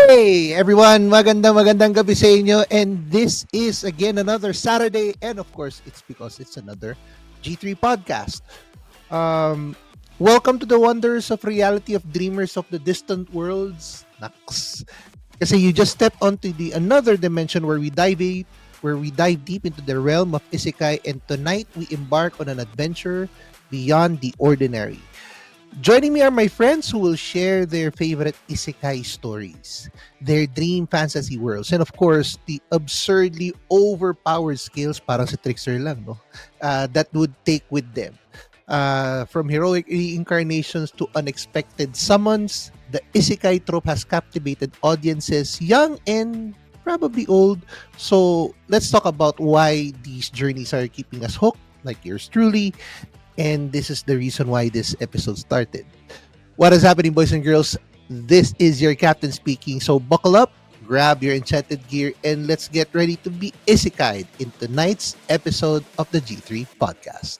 Hey everyone, magandang gabi sa inyo, and this is again another Saturday, and of course it's because it's another G3 podcast. Welcome to the wonders of reality of dreamers of the distant worlds. Naks. Kasi you just stepped onto the another dimension where we dive deep into the realm of Isekai, and tonight we embark on an adventure beyond the ordinary. Joining me are my friends who will share their favorite isekai stories, their dream fantasy worlds, and of course, the absurdly overpowered skills, parang sa Trickster lang, no? That would take with them. From heroic reincarnations to unexpected summons, the isekai trope has captivated audiences, young and probably old. So let's talk about why these journeys are keeping us hooked, like yours truly. And this is the reason why this episode started. What is happening, boys and girls? This is your captain speaking. So buckle up, grab your enchanted gear, and let's get ready to be Isekai'd in tonight's episode of the G3 podcast.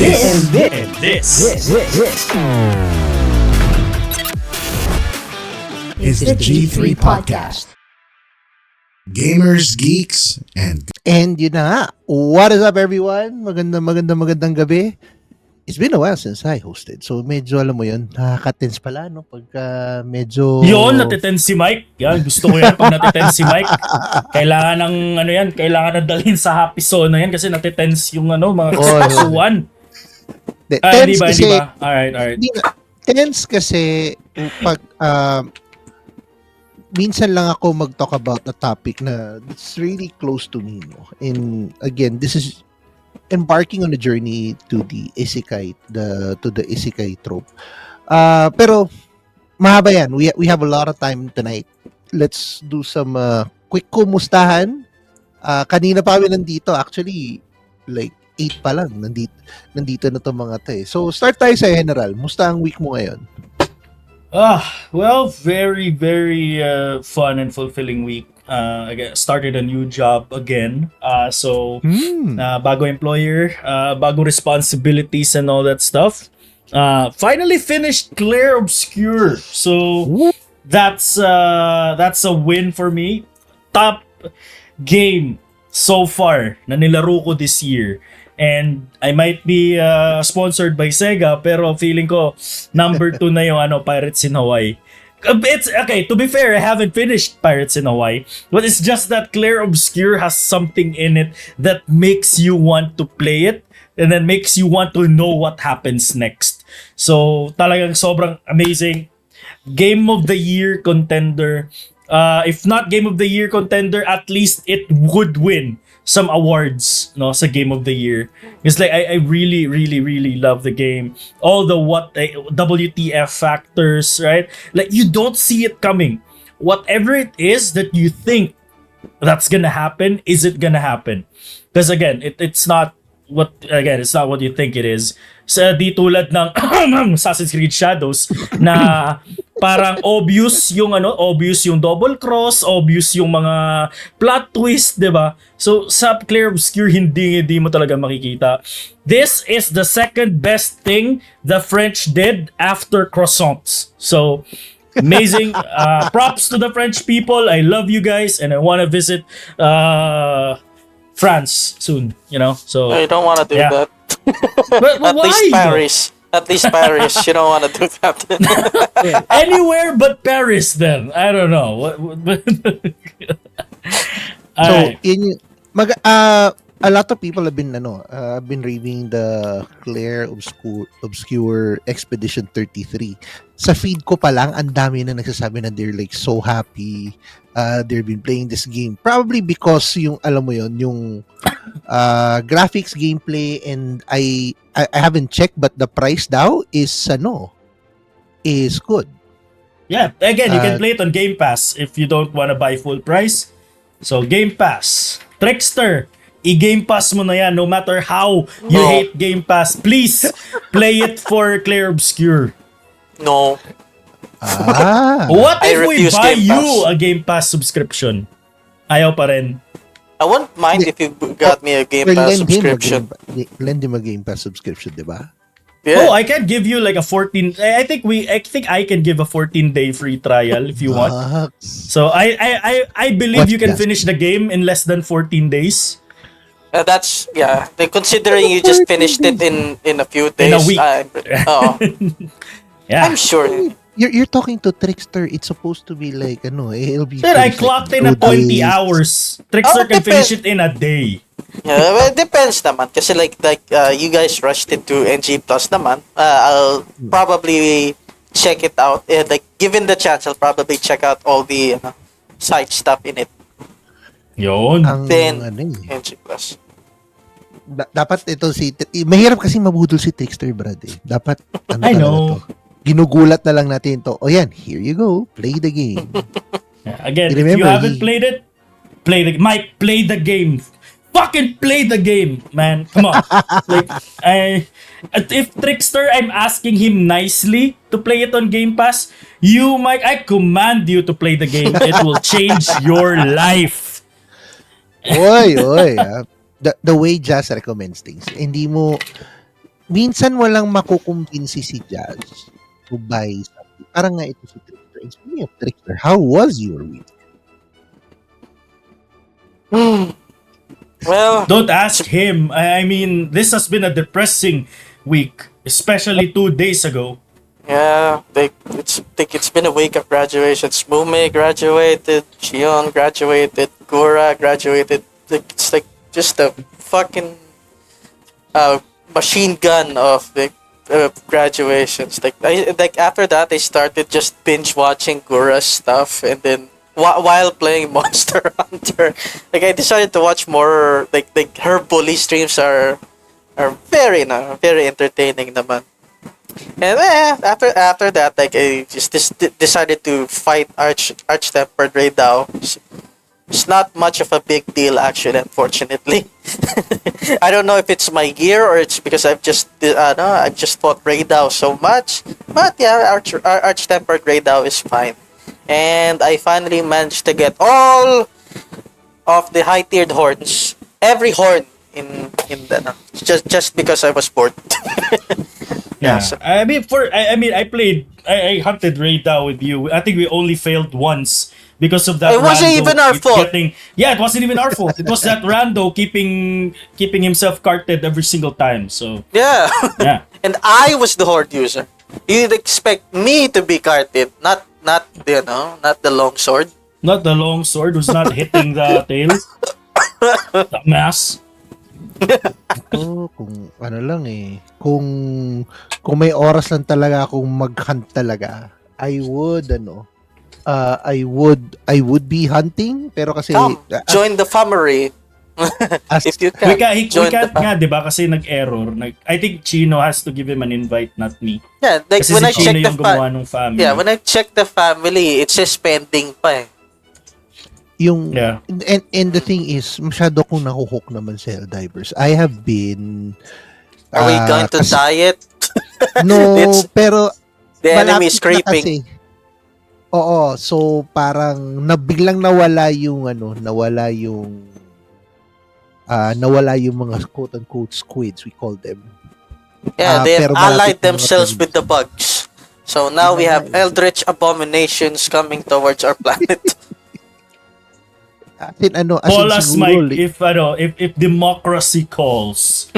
This is the G3 podcast. Gamers, geeks, and yun na nga. What is up, everyone? Magandang gabi. It's been a while since I hosted. So medyo, alam mo yun, nakaka-tense pala, no? Pagka medyo... Yun, natitense si Mike. Yan, gusto ko yan pag natitense si Mike. Kailangan ng dalhin sa happy zone na yan kasi natitense yung mga kasuan. Tense kasi, Alright. Tense kasi pag minsan lang ako mag-talk about a topic na it's really close to me, no? And again, this is embarking on a journey to the isekai, to the isekai trope. Pero mahaba yan. We have a lot of time tonight. Let's do some quick kumustahan. Kanina pa kami nandito, actually like 8 pa lang, nandito na to mga to eh. So, start tayo sa general. Musta ang week mo ngayon? Well, very, very fun and fulfilling week. I started a new job again. Bago employer, bago responsibilities and all that stuff. Finally finished Clair Obscure. So, that's a win for me. Top game so far na nilaro ko this year. And I might be sponsored by Sega, pero feeling ko number 2 na yung Pirates in Hawaii. It's okay, to be fair, I haven't finished Pirates in Hawaii, but it's just that Clair Obscure has something in it that makes you want to play it and then makes you want to know what happens next. So, talagang sobrang amazing. Game of the Year contender. If not Game of the Year contender, at least it would win some awards, no, sa Game of the Year. It's like I really love the game. All the WTF factors, right? Like you don't see it coming. Whatever it is that you think that's gonna happen, is it gonna happen? Because again, it's not what you think it is. Sa di tulad ng Assassin's Creed Shadows na parang obvious yung double cross, obvious yung mga plot twist, 'di ba? So sa Clair Obscure hindi mo talaga makikita. This is the second best thing the French did after croissants. So amazing. Props to the French people. I love you guys and I want to visit France soon, So I don't want to do that. But At why? least Paris. At least Paris. You don't want to do that. Anywhere but Paris then. I don't know. So, a lot of people have been raving the Clair Obscure Expedition 33. Sa feed ko pa lang, ang dami na nagsasabi na they're like so happy. They've been playing this game. Probably because yung graphics, gameplay, and I haven't checked, but the price daw is good. Yeah, again, you can play it on Game Pass if you don't want to buy full price. So Game Pass, Trickster, I-Game Pass mo na yan. No matter how you No. hate Game Pass, please play it for Clair Obscure. No. What I if we refuse buy Game you Pass. a Game Pass subscription? Ayaw pa rin. I wouldn't mind if you got me a Game Or Pass subscription. lend him a Game Pass subscription, di ba? Yeah. Oh, I can give you like a 14. I think I can give a 14-day free trial if you want. So I believe What's you can that? finish the game in less than 14 days. That's Like, considering you just finished it in a few days. In a week. Yeah. I'm sure. You're talking to Trickster. It's supposed to be like it'll be. Sir, I finished, clocked like, in at 2 20 days. hours. Trickster Oh, can finish it depends. in a day. Yeah, well, it depends naman. Kasi you guys rushed into NG Plus naman. I'll probably check it out. Like, given the chance, I'll probably check out all the side stuff in it. Yun. Then, NG NG Plus. dapat ito mahirap kasi mabudol si Trickster, Brad. Dapat I know. to. Ginugulat na lang natin to. Oh yan, here you go. Play the game. Yeah, again, if Remember, you haven't played it, Mike, play the game. Fucking play the game, man. Come on. Like, if Trickster, I'm asking him nicely to play it on Game Pass, you, Mike, I command you to play the game. It will change your life. Oy. The way Jazz recommends things. Hindi mo minsan walang makukumbinsi si Jazz to buy something. Parang nga ito si Trickster. Speaking of Trickster, how was your week? Well, Don't ask him. I mean, this has been a depressing week, especially 2 days ago. yeah, it's been a week of graduations. Mume graduated, Shion graduated, Gura graduated. It's like just a fucking machine gun of graduations. Like after that, I started just binge watching Gura's stuff, and then while playing Monster Hunter, like I decided to watch more. Like her bully streams are very very entertaining naman. And after that, like I just decided to fight Arch Tempered Raidao. It's not much of a big deal, actually, unfortunately. I don't know if it's my gear or it's because I've just fought Raidao so much. But yeah, Arch Tempered Raidao is fine. And I finally managed to get all of the high tiered horns, every horn in the just because I was bored. Yeah. So- I mean, I hunted Raidao with you. I think we only failed once because of that. It wasn't rando even our fault. Yeah, it wasn't even our fault. It was that rando keeping himself carted every single time. So Yeah. yeah. And I was the horde user. You'd expect me to be carted, not the long sword. Not the long sword who's not hitting the tail. The mass. Kung ano lang kung may oras lang talaga akong mag-hunt talaga, I would be hunting, pero kasi Come, join the family. If you We can, can't nga, di ba? Kasi nag-error. I think Chino has to give him an invite, not me. Yeah, like Kasi when I si Chino check the yung gumawa ng family. when I check the family, it says pending pa eh. yung Yeah. and the thing is masyado kong nahuhook naman sa Helldivers. I have been Are we going to diet? no, It's- pero The enemy malapit is na creeping. kasi. Oo, so parang biglang nawala yung mga quote-unquote squids, we call them. Yeah, they have pero malapit allied na themselves mga with the bugs. So now we have eldritch abominations coming towards our planet. As in Call us, siguro, Mike, if democracy calls.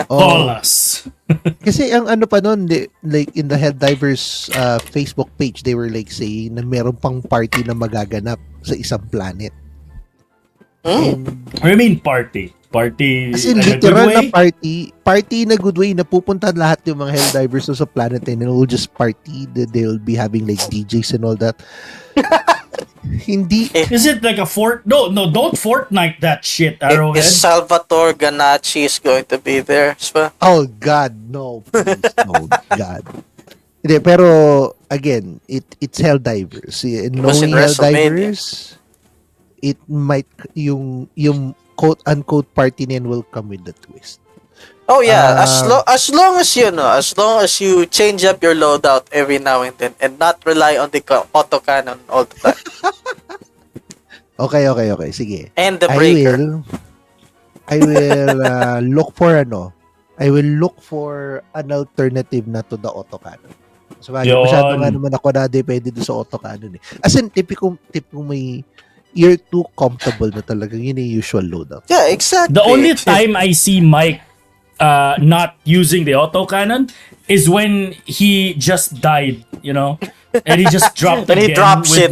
oo. Call us. Kasi ang ano pa nun, like in the Helldivers Facebook page, they were like saying na meron pang party na magaganap sa isang planet. And, I mean party. Party as in, in a good literal way. na party na good way, na pupunta lahat yung mga Helldivers sa planet and they'll just party, they'll be having like DJs and all that. Hindi, Is it like a no, don't Fortnite that shit, Arrowhead. Is Salvatore Ganacci is going to be there as well? oh God, no, please, no, God. Hindi, pero, again, it's Helldivers. was in Knowing WrestleMania. Helldivers, it might, yung quote-unquote party na yan will come with the twist. Oh yeah, as long as you know, as long as you change up your loadout every now and then and not rely on the autocannon all the time. Okay. Sige. And the breaker. I will I will look for an alternative na to the autocannon. So, masyado nga naman ako na depende doon sa autocannon eh. As in, tipong may you're too comfortable na talagang yun yung usual loadout. Yeah, exactly. The only time I see Mike not using the autocannon is when he just died, you know? And he just dropped and again. He drops it.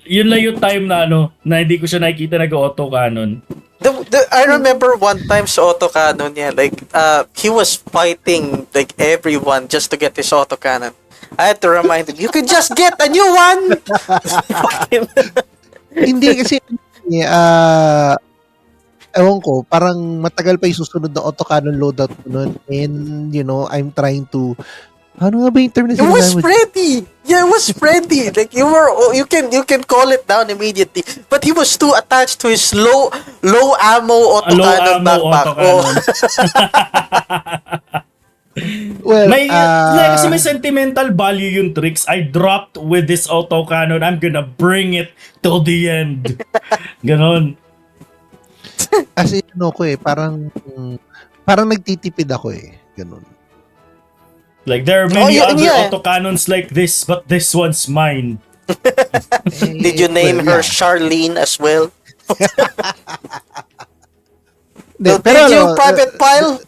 Yun lang yung time na hindi ko siya nakikita nag-autocannon. I remember one time sa autocannon niya, like, he was fighting, like, everyone just to get his autocannon. I had to remind him, you could just get a new one! Hindi kasi, ewan ko, parang matagal pa yung susunod na autocannon loadout ko nun. And, I'm trying to, ano nga ba yung term na It was ready! Yeah, it was ready. Like, you can call it down immediately. But he was too attached to his low ammo autocannon backpack. Well, kasi may sentimental value yung tricks. I dropped with this autocannon. I'm gonna bring it till the end. Ganon. Kasi parang nagtitipid ako eh. Ganon. Like, there are many other autocannons like this, but this one's mine. Did you name her Charlene as well? Did you private pile?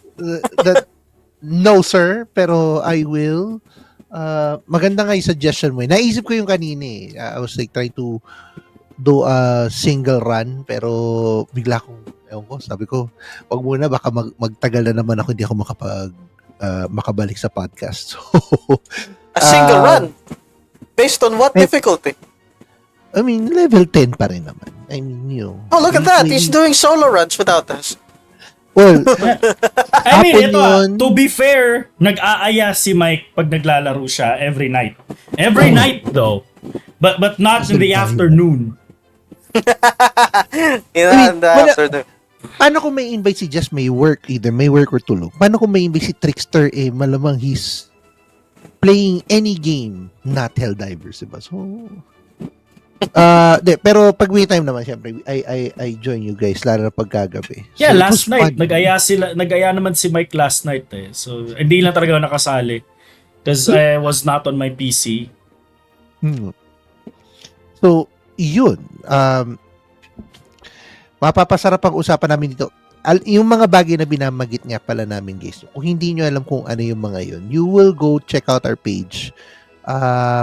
No, sir. Pero I will. Maganda nga yung suggestion mo. Naisip ko yung kanina eh. I was like trying to do a single run. Pero bigla sabi ko, wag muna, baka magtagal na naman ako, hindi ako makabalik sa podcast. So, a single run? Based on what difficulty? I mean, level 10 pa rin naman. I mean, oh, look at that. He's doing solo runs without us. Well, I mean, to be fair, nag-aaya si Mike pag naglalaro siya every night. Every night though. But not in the afternoon. In the afternoon. Paano kung may invite si Just may work, either may work or tulog? Paano kung may invite si Trickster, malamang he's playing any game, not Helldivers, diba? So, pero pag we time naman, syempre, I join you guys, lalo na pagkagabi. So, yeah, last night, nag-aya naman si Mike last night eh. So, hindi lang talaga ako nakasali. Because I was not on my PC. So, yun. Mapapasarap ang usapan namin dito. Yung mga bagay na binamagit nga pala namin, guys. Kung hindi nyo alam kung ano yung mga yun, you will go check out our page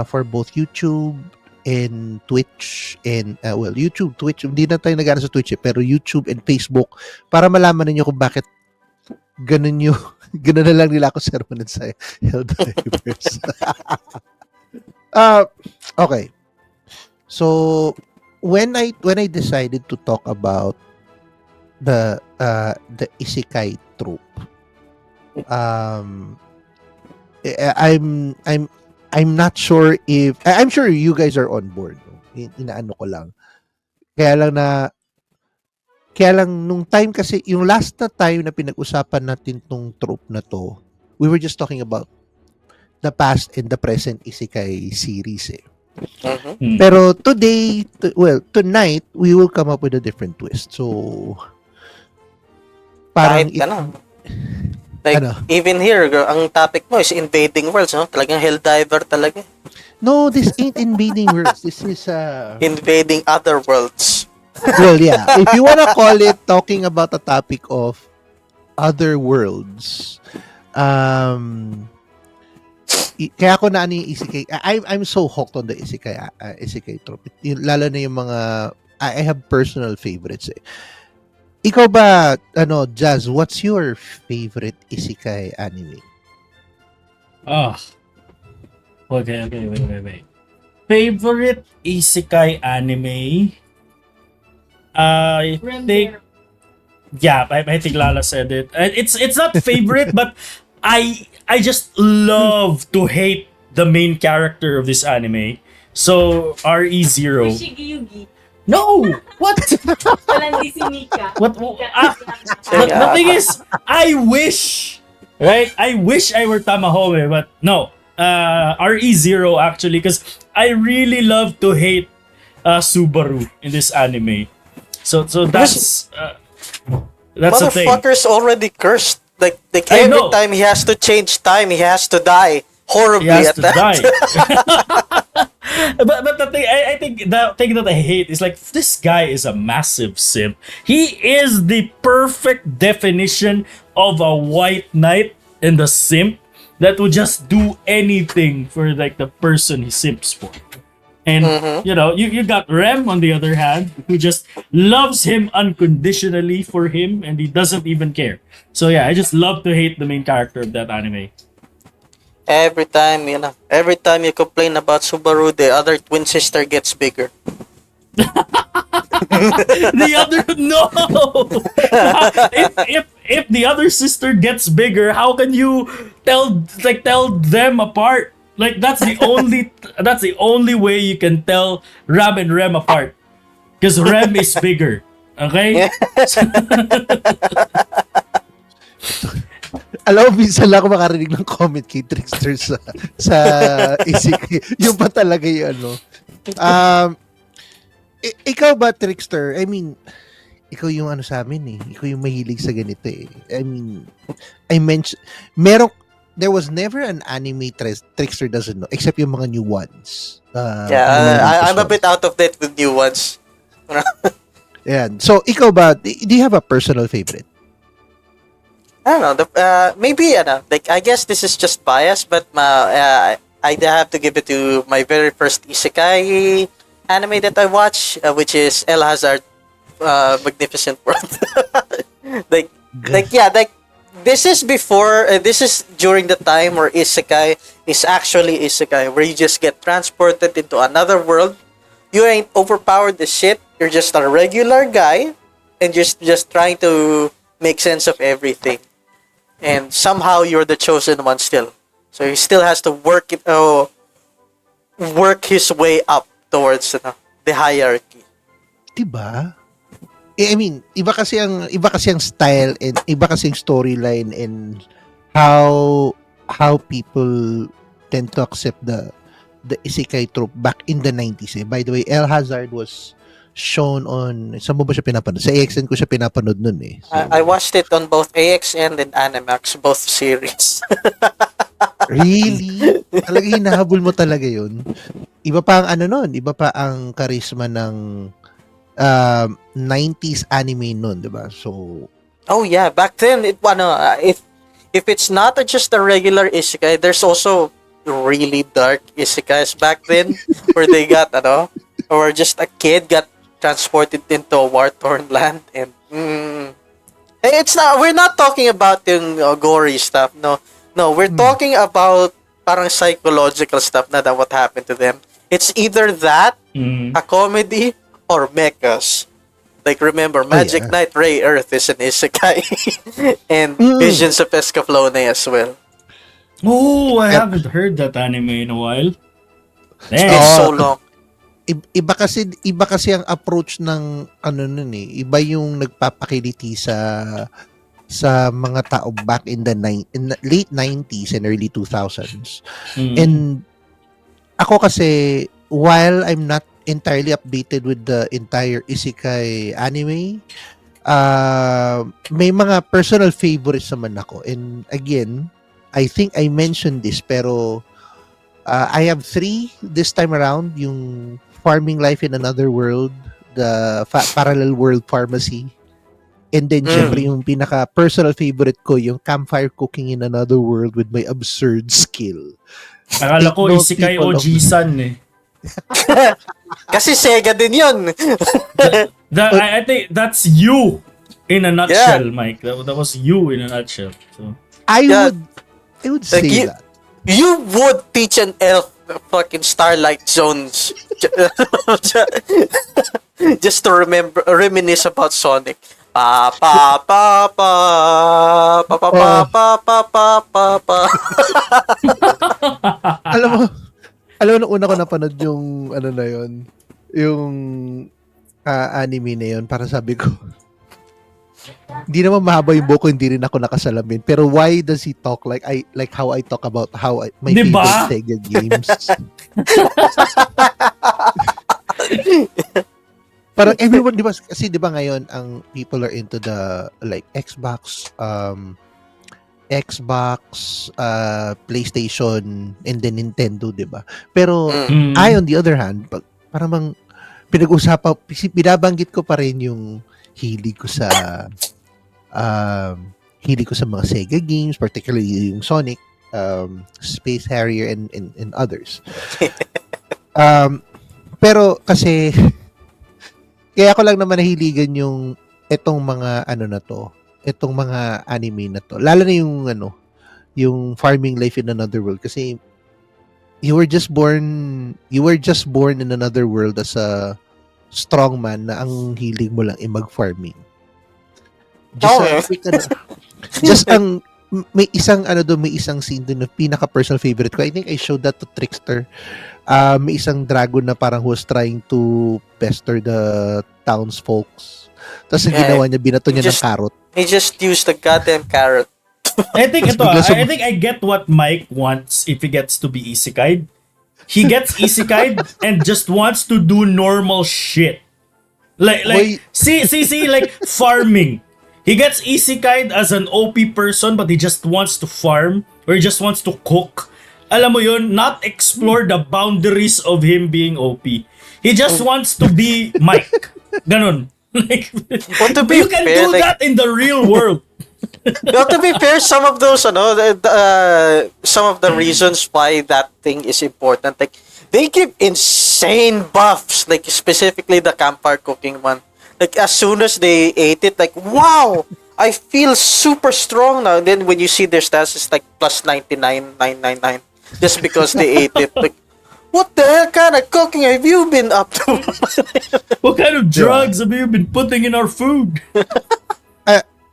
for both YouTube and Twitch and YouTube, Twitch, hindi na tayo nag-ano sa Twitch pero YouTube and Facebook para malaman niyo kung bakit ganun na lang nila ako sermonan sa Helldivers. Okay. So when I decided to talk about the Isekai'd trope, I'm not sure if I'm sure you guys are on board. Inaano ko lang. Kaya lang nung time kasi yung last na time na pinag-usapan natin tong trope na to, we were just talking about the past and the present Isekai series eh. Pero tonight we will come up with a different twist. So parang like, even here, ang topic mo is invading worlds, no? Talagang Helldiver talaga. No, this ain't invading worlds. This is invading other worlds. Well, yeah. If you wanna call it talking about a topic of other worlds, kaya ako na yung Isekai. I'm so hooked on the Isekai trope. Lalo na yung mga I have personal favorites eh. Ikaw ba, Jazz, what's your favorite Isekai anime? Okay, wait. Favorite Isekai anime? I think Lala said it. It's not favorite, but I just love to hate the main character of this anime. So RE0. No! What? Palandi si Mika. What? The thing is, I wish, right? I wish I were Tamahome, but no. RE0 actually, because I really love to hate Subaru in this anime. So that's the thing. Motherfucker's already cursed. Like I every know. time he has to change time, he has to die horribly He has at to that. die. but the thing, I think the thing that I hate is like this guy is a massive simp. He is the perfect definition of a white knight and the simp that would just do anything for like the person he simps for. And you know, you got Rem on the other hand, who just loves him unconditionally for him, and he doesn't even care. So yeah, I just love to hate the main character of that anime. Every time you complain about Subaru, the other twin sister gets bigger. The other no. If the other sister gets bigger, how can you tell them apart? Like that's the only way you can tell Ram and Rem apart. Because Rem is bigger. Okay? Alam mo, minsan lang ako makarinig ng comment kay Trickster sa Isekai'd. Yung pa talaga yung ano. Ikaw ba, Trickster? I mean, ikaw yung ano sa amin eh. Ikaw yung mahilig sa ganito eh. I mean, there was never an anime Trickster doesn't know, except yung mga new ones. I'm a bit out of date with new ones. Yan. So, ikaw ba, do you have a personal favorite? I don't know. Maybe like I guess this is just bias, but I'd have to give it to my very first isekai anime that I watched, which is El Hazard, Magnificent World. like this is before. This is during the time where isekai is actually isekai, where you just get transported into another world. You ain't overpowered the shit. You're just a regular guy, and just trying to make sense of everything. And somehow you're the chosen one still. So he still has to work his way up towards the hierarchy. Diba? I mean, iba kasi ang style and iba kasi ang storyline and how people tend to accept the isekai trope back in the 90s. By the way, El Hazard was shown on, saan mo ba siya pinapanood? Sa AXN ko siya pinapanood nun eh. So, I watched it on both AXN and Animax, both series. really? Talaga hinahabol mo talaga yun? Iba pa ang iba pa ang charisma ng 90s anime nun, diba? So, oh yeah, back then if it's not just a regular isekai, there's also really dark isekais back then where they got or just a kid got transported into a war-torn land and we're not talking about yung gory stuff. No, we're talking about parang psychological stuff na what happened to them. It's either that, a comedy, or mechas. Like remember, Magic Knight Ray Earth is an isekai and Visions of Escaflowne as well. Oh, I haven't heard that anime in a while. Damn. It's so long. Iba kasi ang approach ng nun eh. Iba yung nagpapakiliti sa mga tao back in the late 90s and early 2000s. And ako kasi, while I'm not entirely updated with the entire isekai anime, may mga personal favorites naman ako. And again, I think I mentioned this, pero I have 3 this time around. Yung Farming Life in Another World, the Parallel World Pharmacy, and then syempre yung pinaka-personal favorite ko, yung Campfire Cooking in Another World with my absurd skill. Akala ko Isekai OG-san eh. Kasi Sega din yun. I think that's you in a nutshell, Mike. That was you in a nutshell. So I would say that. You would teach an elf fucking Starlight Zones just to reminisce about Sonic. Pa pa pa pa pa pa pa pa pa pa pa. Alam mo nung una ko napanood yung na yun, yung anime na yun, para sabi ko, hindi naman mahaba yung buko, hindi rin ako nakasalamin. Pero why does he talk like how I talk about my Diba? favorite Sega games? Parang everyone, di ba? Kasi di ba ngayon, ang people are into the like Xbox, PlayStation, and then Nintendo, di ba? Pero I, on the other hand, parang bang pinag-usapan, binabanggit ko pa rin yung hilig ko sa mga Sega games, particularly yung Sonic, Space Harrier, and others. Pero kasi kaya ko lang naman nahiligan yung etong mga etong mga anime na to. Lalo na yung Farming Life in Another World, kasi you were just born in another world as a strongman na ang hilig mo lang mag-farming. May isang scene doon na pinaka-personal favorite ko. I think I showed that to Trickster. May isang dragon na parang who was trying to pester the townsfolks. Tapos ang ginawa niya, binato niya ng carrot. He just used the goddamn carrot. I think I get what Mike wants if he gets to be Isekai'd. He gets Isekai'd and just wants to do normal shit. Like see like farming. He gets Isekai'd as an OP person, but he just wants to farm or he just wants to cook. Alam mo yun, not explore the boundaries of him being OP. He just wants to be Mike. Ganon. Like, Well, to be you can fair, do that in the real world. well, to be fair, some of those, some of the reasons why that thing is important, like, they give insane buffs, like, specifically the campfire cooking one. Like, as soon as they ate it, like, wow, I feel super strong now. And then when you see their stats, it's like plus 99,999, just because they ate it. Like, what the hell kind of cooking have you been up to? What kind of drugs have you been putting in our food?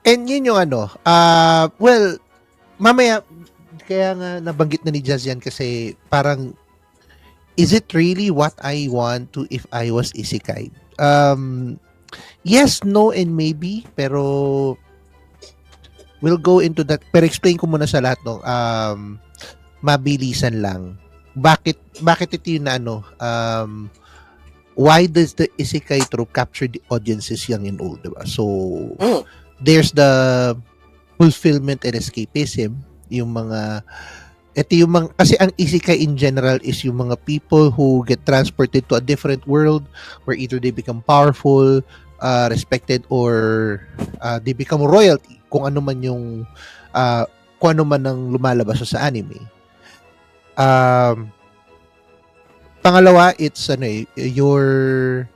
And yun yung well, mamaya, kaya nga nabanggit na ni Jazz yan kasi parang, is it really what I want to if I was Isekai? Yes, no, and maybe, pero we'll go into that. Pero explain ko muna sa lahat, no? Mabilisan lang. Bakit ito yung why does the Isekai trope capture the audiences young and old, diba? So, there's the fulfillment and escapism, kasi ang Isekai in general is yung mga people who get transported to a different world where either they become powerful, respected, or they become royalty, kung ano man ang lumalabas sa anime. Pangalawa, it's you're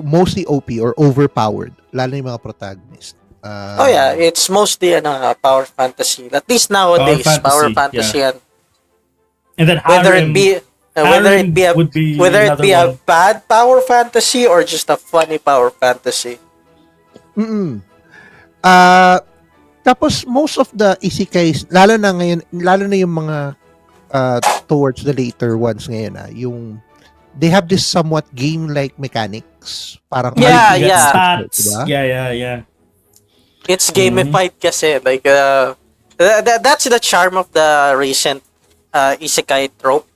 mostly OP or overpowered, lalo yung mga protagonist. It's mostly power fantasy. At least nowadays, power fantasy. Yeah. And then Whether it be a bad power fantasy or just a funny power fantasy. Tapos most of the isekais, lalo na yung mga towards the later ones ngayon, they have this somewhat game-like mechanics. Parang stats. Diba? Yeah. It's gamified kasi. Like, that's the charm of the recent isekai trope.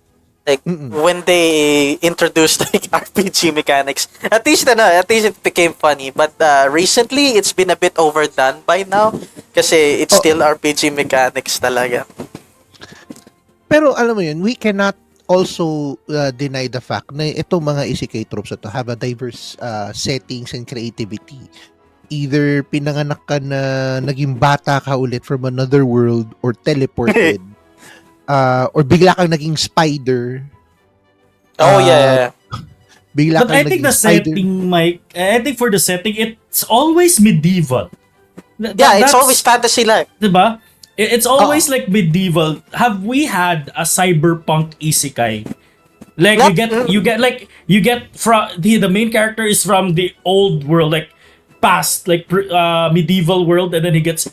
Like, when they introduced like RPG mechanics, at least it became funny. But recently, it's been a bit overdone by now kasi it's still RPG mechanics talaga. Pero alam mo yun, we cannot also deny the fact na itong mga isekai tropes na to have a diverse settings and creativity. Either pinanganak ka na naging bata ka ulit from another world or teleported or bigla kang naging spider. Bigla But I think the setting, Mike, I think for the setting, it's always medieval. It's always fantasy-like. Diba? It's always like medieval. Have we had a cyberpunk isekai? Like you get from the main character is from the old world, like past, like medieval world, and then he gets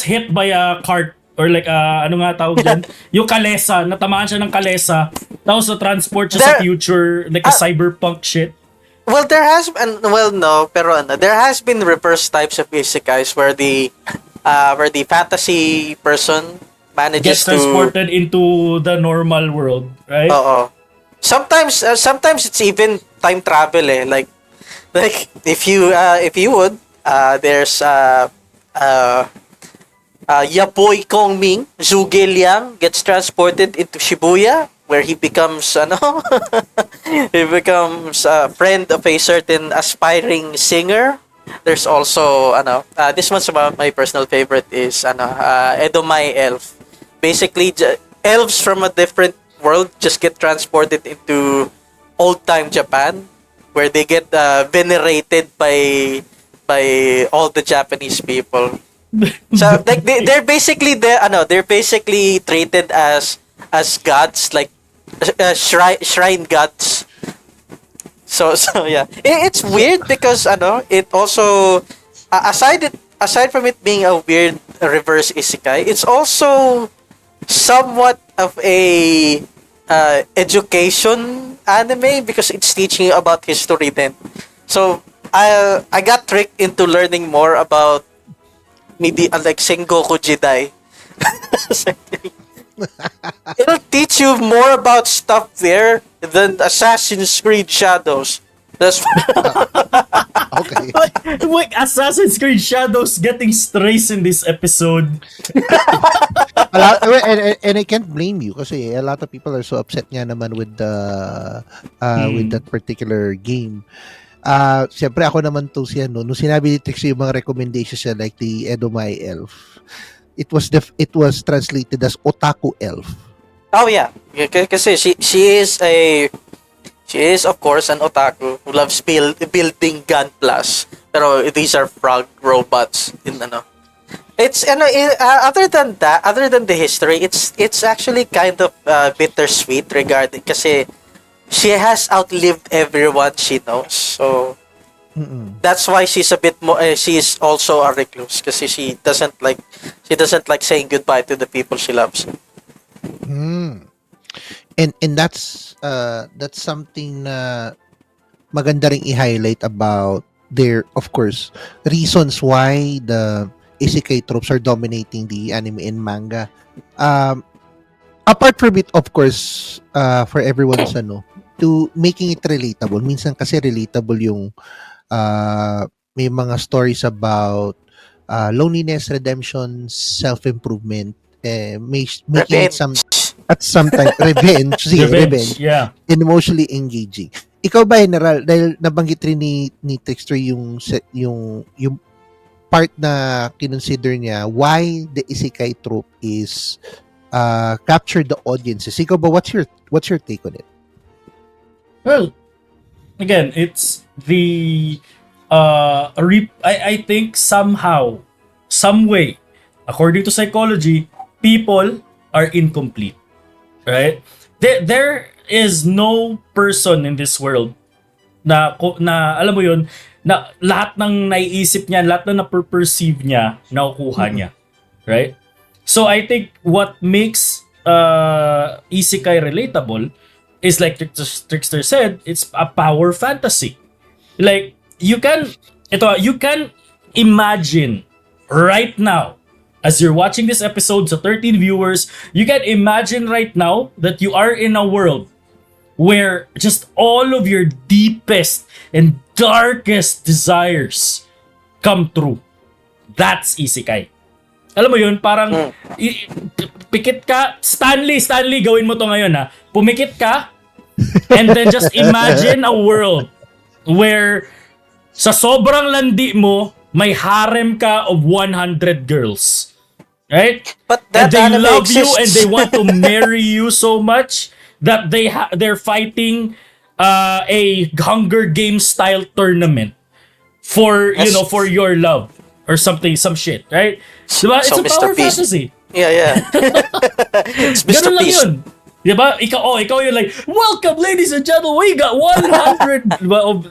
hit by a cart or like ano nga tawag dyan? Yung natamaan siya ng kalesa, tapos na transport siya sa future, like a cyberpunk shit. Well, there has been, well, no, pero ano, there has been reverse types of isekais where the fantasy person manages Gets transported into the normal world, right? Oo. Sometimes it's even time travel eh. Like if you would there's Yapoy Kongming, Zhuge Liang gets transported into Shibuya where he becomes he becomes a friend of a certain aspiring singer. There's also this one's about my personal favorite is Edomai Elf. Basically elves from a different world just get transported into old time Japan where they get venerated by all the Japanese people. So like they're basically treated as gods, like shrine gods. So yeah, it's weird because it also aside from it being a weird reverse isekai, it's also somewhat of a education anime because it's teaching you about history then. So I got tricked into learning more about maybe like Sengoku Jidai. It'll teach you more about stuff there than Assassin's Creed Shadows. That's Okay. Wait, Assassin's Creed Shadows getting strays in this episode. And I can't blame you kasi a lot of people are so upset nga naman with that particular game. Siyempre ako naman to siya nung sinabi ni Trix yung mga recommendations siya like the Edomai Elf. It was translated as Otaku Elf. Oh yeah, kasi she is of course an otaku who loves building gunplas. Pero these are frog robots in It's other than the history, it's actually kind of bittersweet regarding kasi she has outlived everyone she knows. So that's why she's a bit more she's also a recluse kasi she doesn't like saying goodbye to the people she loves. And that's something na maganda ring i-highlight about their, of course, reasons why the isekai tropes are dominating the anime and manga. Apart from it, of course, for everyone's to making it relatable. Minsan kasi relatable yung may mga stories about loneliness, redemption, self-improvement, making it sometimes revenge, revenge, yeah. and emotionally engaging. Ikaw ba, General, dahil nabanggit rin ni Texter yung part na kinonsider niya why the isekai trope is capture the audiences. Ikaw ba, what's your take on it? Well, again, it's the I think somehow, some way, according to psychology, people are incomplete, right? There is no person in this world na alam mo yun, na lahat ng naiisip niya, lahat ng na-perceive niya, nakukuha niya, right? So I think what makes isekai relatable is like Trickster said, it's a power fantasy. Like you can imagine right now as you're watching this episode, so 13 viewers, you can imagine right now that you are in a world where just all of your deepest and darkest desires come true. That's isekai. Alam mo yun, parang pikit ka, Stanley, gawin mo to ngayon ha. Pumikit ka, and then just imagine a world where sa sobrang landi mo, may harem ka of 100 girls. Right? But and that they anime love you exists. and they want to marry you so much that they're fighting a Hunger Games style tournament for for your love or something, some shit, right? Diba? It's So a Mr. power Beast. fantasy. Yeah. It's Mr. Ganun lang Beast. yun. Diba? Ikaw yun like, welcome ladies and gentlemen, we got 100 well,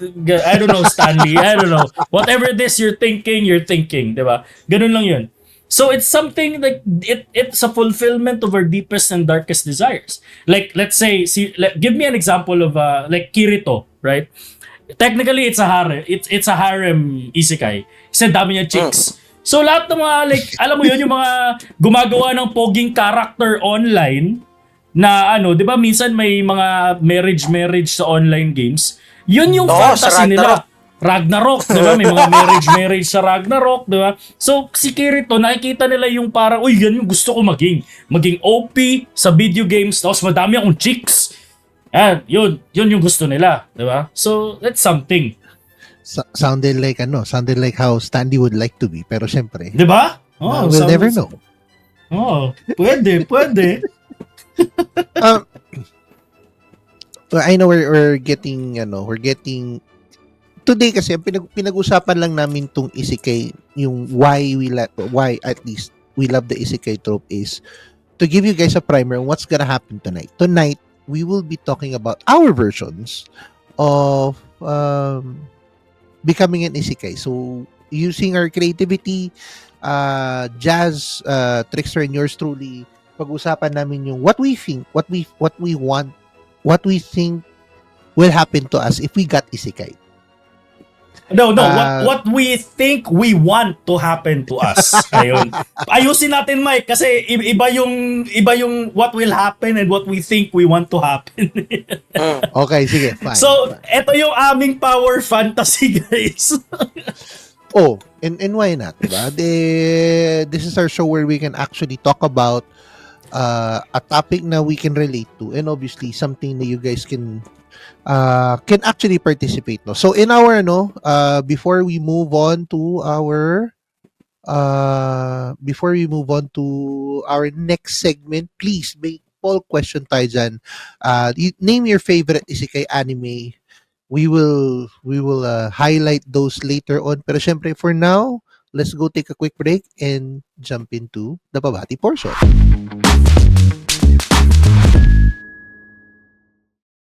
I don't know, Stanley, I don't know. Whatever it is you're thinking, diba? Ganun lang yun. So it's something like it's a fulfillment of our deepest and darkest desires. Like let's say, give me an example of like Kirito, right? technically it's a harem. It's a harem isekai. Kasi dami niya chicks. So lahat ng mga like, alam mo yun, yung mga gumagawa ng poging character online na ano, 'di ba minsan may mga marriage sa online games. Yun yung fantasy nila. Ragnarok, 'di ba? May mga marriage sa Ragnarok, 'di ba? So si Kirito nakikita nila yung parang, uy, yan yung gusto ko maging OP sa video games, tapos madami akong chicks. Yun yung gusto nila, 'di ba? So that's something. Sounded like how Stanley would like to be, pero syempre, 'di ba? Oh, we'll never know. Oh, pwede. I know we're getting today kasi pinag-usapan lang namin tong isekai, yung why at least we love the isekai trope is to give you guys a primer on what's gonna happen tonight. Tonight, we will be talking about our versions of becoming an isekai. So, using our creativity, Jazz, Trickster, and yours truly, pag-usapan namin yung what we think, what we want, what we think will happen to us if we got isekai. No, what we think we want to happen to us. Ayun. Ayusin natin, Mike, kasi iba yung what will happen and what we think we want to happen. Okay, sige, fine. So, eto yung aming power fantasy, guys. Oh, and why not, diba? This is our show where we can actually talk about a topic na we can relate to, and obviously something that you guys can actually participate, no. So in our before we move on to our next segment, please make poll question tayo dyan. Name your favorite isekai anime. We will highlight those later on, pero syempre for now, let's go take a quick break and jump into the pabati portion.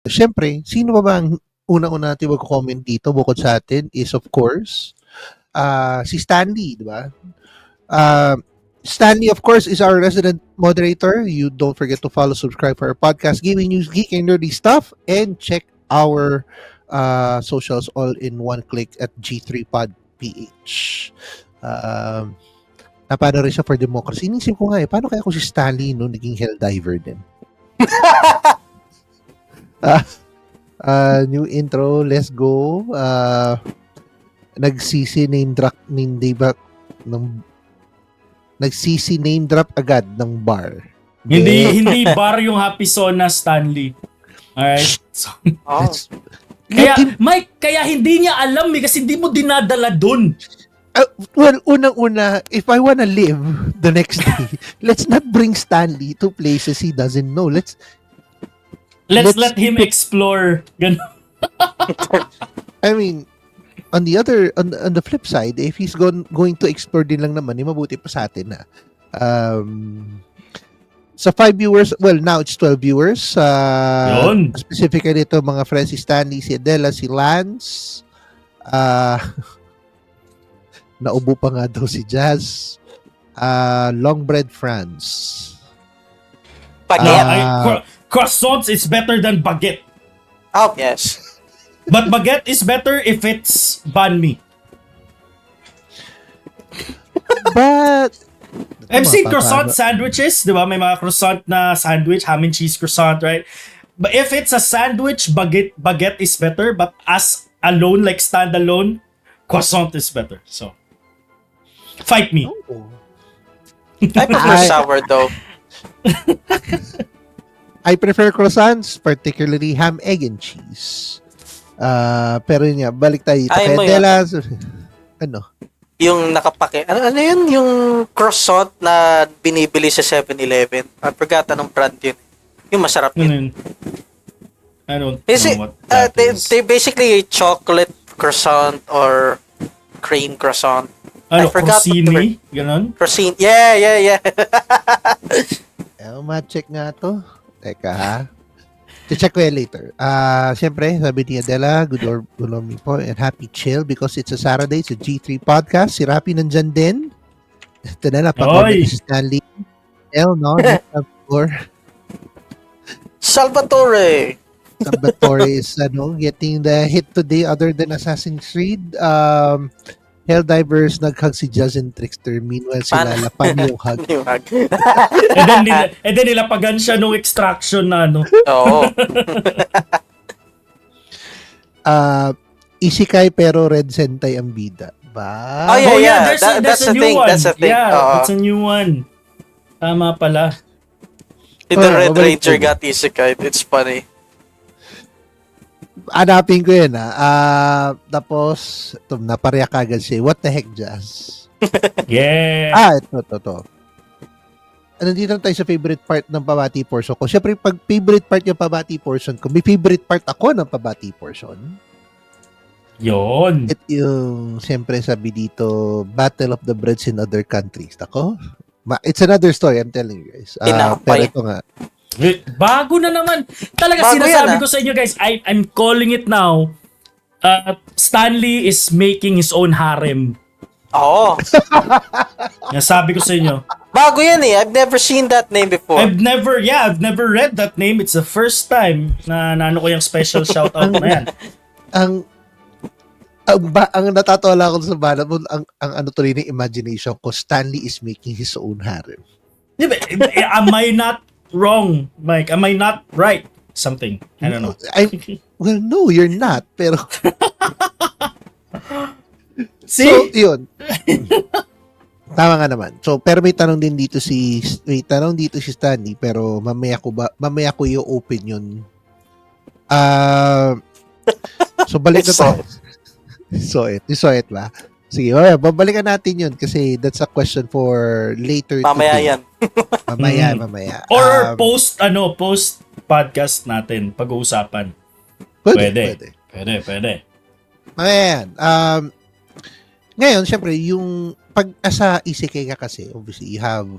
Siyempre, sino ba ang unang-una natin mag-comment dito bukod sa atin is of course si Stanley, di ba? Stanley, of course, is our resident moderator. You don't forget to follow, subscribe for our podcast, Gaming News, Geek, and Nerdy Stuff, and check our socials all in one click at G3PodPH. Napano rin siya for democracy. Inisip ko nga paano kaya kung si Stanley naging helldiver din? New intro, let's go. Nagsisi name drop agad ng bar. Hindi bar yung Happy Sona, Stanley. Alright? So, kaya hindi niya alam kasi hindi mo dinadala dun. Well, unang-una, if I wanna live the next day, let's not bring Stanley to places he doesn't know. Let's let him explore. I mean, on the flip side, if he's going to explore din lang naman, mabuti pa sa atin na. Sa 5 viewers, well, now it's 12 viewers. Specifically ito, mga friends, si Stanley, si Adela, si Lance. Naubo pa nga daw si Jazz. Longbread France. Croissants is better than baguette. Oh, yes. But baguette is better if it's banh mi. But I've seen croissant sandwiches, di ba? May mga croissant na sandwich, ham and cheese croissant, right? But if it's a sandwich, baguette is better. But as alone, like standalone, croissant is better. So, fight me. I prefer sourdough. I prefer croissants, particularly ham, egg, and cheese. Pero yun nga, balik tayo dito. Kaya Dela, ano? Yung nakapake. Ano yun? Yung croissant na binibili sa 7-Eleven. I forgot anong brand yun. Yung masarap yun. I don't is know what that is. They basically a chocolate croissant or cream croissant. Ano, Crostini? Ganon? Crostini. Yeah. Ma-check nga to. Teka ha. Check ko yan later. Siyempre, sabi ni Adela, good morning po and happy chill because it's a Saturday, it's a G3 podcast. Si Rapi nandyan din. Ito na comment si Stanley. No? Salvatore. Number 4 is getting the hit today other than Assassin's Creed. Helldivers naghug si Jazz and Trickster. Meanwhile, sila lapam yung hug. Yung hug. And then nilapagan siya nung extraction na Oo. Isekai pero Red Sentai ang bida. Ba? Oh, yeah. That's a a new thing. one. That's a thing. Yeah, Oo. that's a new one. Tama pala. The Red Ranger got Isekai'd. It's funny. Hanapin ko yun tapos napareha kagad siya. What the heck, Jazz? Yeah. Ito. Nandito na tayo sa favorite part ng pabati portion ko. Siyempre, pag favorite part yung pabati portion ko, may favorite part ako ng pabati portion. Yon. At yung, siyempre, sabi dito, Battle of the Breads in other countries. Ako? It's another story, I'm telling you guys. Pero ito nga. Bago na naman. Talaga Bago sinasabi yan, ko sa inyo guys, I'm calling it now. Stanley is making his own harem. Oo. Nasabi ko sa inyo. Bago yan eh. I've never seen that name before. I've never read that name. It's the first time na ano ko yung special shoutout na yan. Ang natatawa ko sa banat mo, ang ano tuloy ng imagination ko, Stanley is making his own harem. Am I not wrong, Mike? Am I not right? Something. I don't know. Well, no, you're not. Pero, See? so, yun. Tama nga naman. So, pero may tanong dito si Stanley, pero mamaya ko yung open yun. So, balik na tayo. So it ba? Sige, babalikan natin yun kasi that's a question for later Mamaya today. yan. Mamaya. Or post podcast natin pag-uusapan. Pwede. Mamaya yan. Ngayon, syempre, yung pag sa isekai ka kasi, obviously, you have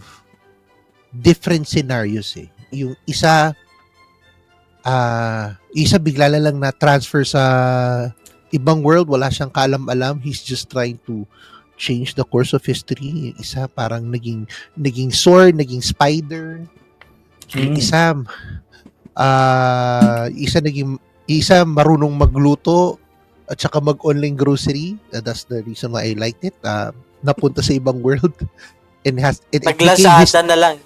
different scenarios eh. Yung isa bigla lang na transfer sa ibang world, wala siyang kaalam-alam. He's just trying to change the course of history. Yung isa parang naging sword, naging spider. Yung isa marunong magluto at saka mag-online grocery. That's the reason why I liked it. Napunta sa ibang world and Naglasada na lang.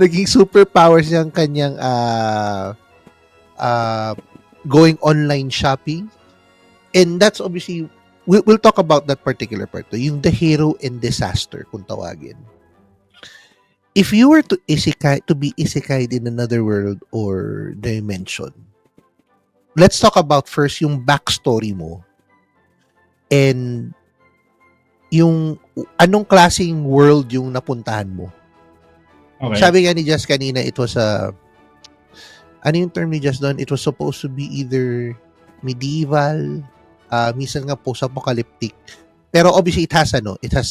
naging superpowers yung kanyang going online shopping. And that's obviously, we'll talk about that particular part. Yung the hero and disaster, kung tawagin. If you were to be isekai'd in another world or dimension, let's talk about first yung backstory mo. And yung anong klaseng world yung napuntahan mo. Okay. Sabi nga ni Jess kanina, it was ano yung term ni Jess doon? It was supposed to be either medieval, minsan nga post-apocalyptic. Pero obviously it has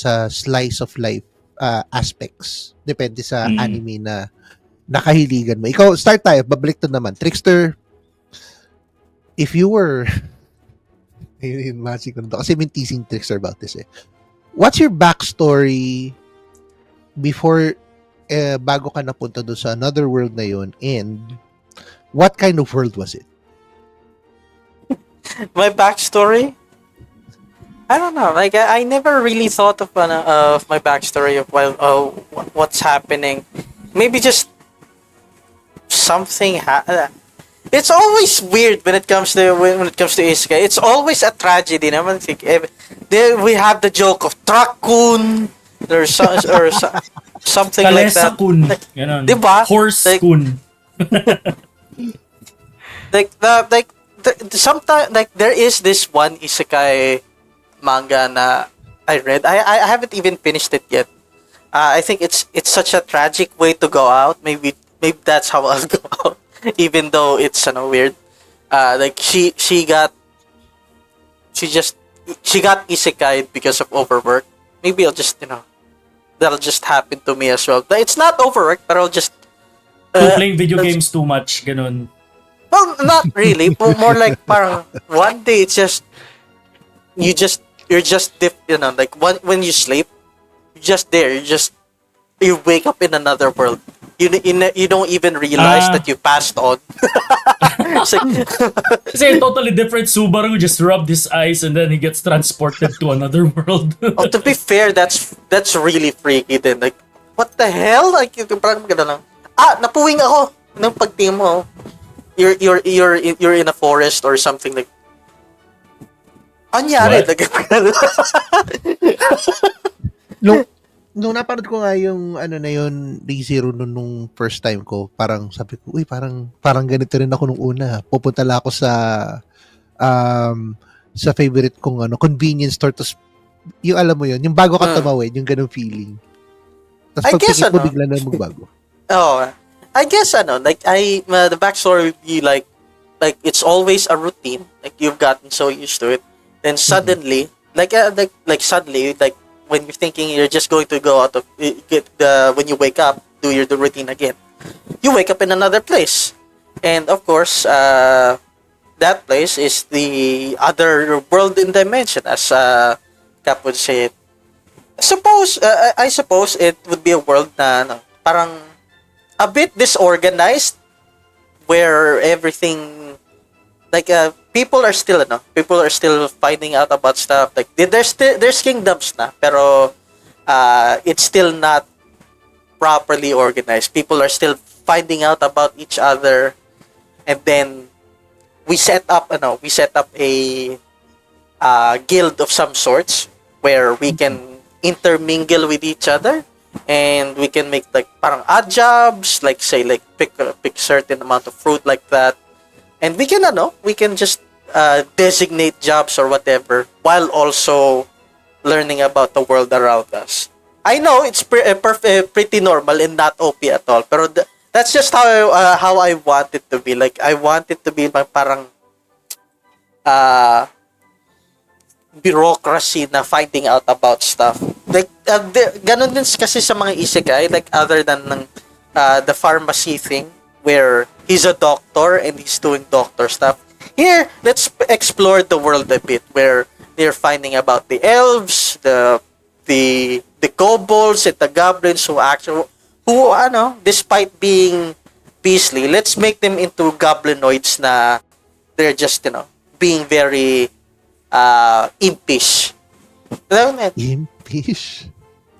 a slice of life aspects. Depende sa anime na nakahiligan mo. Ikaw, start tayo. Babalik to naman. Trickster, if you were magic ko na to. Kasi may teasing Trickster about this eh. What's your backstory before bago ka napunta doon sa another world na yun, and what kind of world was it? My backstory? I don't know. Like I never really thought of my backstory of what's happening. Maybe just something. It's always weird when it comes to Isekai. It's always a tragedy. I think there we have the joke of Truck-kun or something like that. Kalesa-kun. Ganon. Diba? Horse-kun. Sometimes there is this one Isekai manga na I read. I haven't even finished it yet. I think it's such a tragic way to go out. Maybe that's how I'll go out. Even though it's weird. Like she got Isekai'd because of overwork. Maybe I'll just that'll just happen to me as well. But it's not overwork, but I'll just Playing video games too much, ganun. Well, not really. More like parang one day it's just like when you sleep, you're just there. You wake up in another world. you don't even realize that you passed on. It's like, Kasi totally different Subaru just rubbed his eyes and then he gets transported to another world. oh, to be fair, that's really freaky then. Like, what the hell? Like, parang gano'n lang. Napuwing ako ng pagtingin mo. You're in a forest or something like. Anyari? What? Nung napanood ko nga yung ano na yun, Day Zero nung first time ko, parang sabi ko, uy, parang ganito rin ako nung una. Pupunta lang ako sa favorite kong convenience store. Tapos, yung alam mo yun, yung bago ka tumawid, yung ganung feeling. Tapos I guess, pagpikit mo, bigla na magbago. Oh, I guess like the backstory would be like it's always a routine. Like you've gotten so used to it, then suddenly, like suddenly, like when you're thinking you're just going to go out of when you wake up, do your routine again. You wake up in another place, and of course, that place is the other world in dimension, as Cap would say it. I suppose it would be a world na parang a bit disorganized, where everything like people are still finding out about stuff. Like there's kingdoms na, pero it's still not properly organized. People are still finding out about each other, and then we set up a guild of some sorts where we can intermingle with each other, and we can make like parang odd jobs, like say like pick certain amount of fruit like that, and we can just designate jobs or whatever while also learning about the world around us. I know it's pretty normal and not OP at all, pero that's just how I want it to be. Like I want it to be parang bureaucracy na finding out about stuff. Like ganun din kasi sa mga isekai, like other than the pharmacy thing where he's a doctor and he's doing doctor stuff. Here, let's explore the world a bit, where they're finding about the elves, the kobolds and the goblins who despite being beastly, let's make them into goblinoids na they're just being very impish. Impish?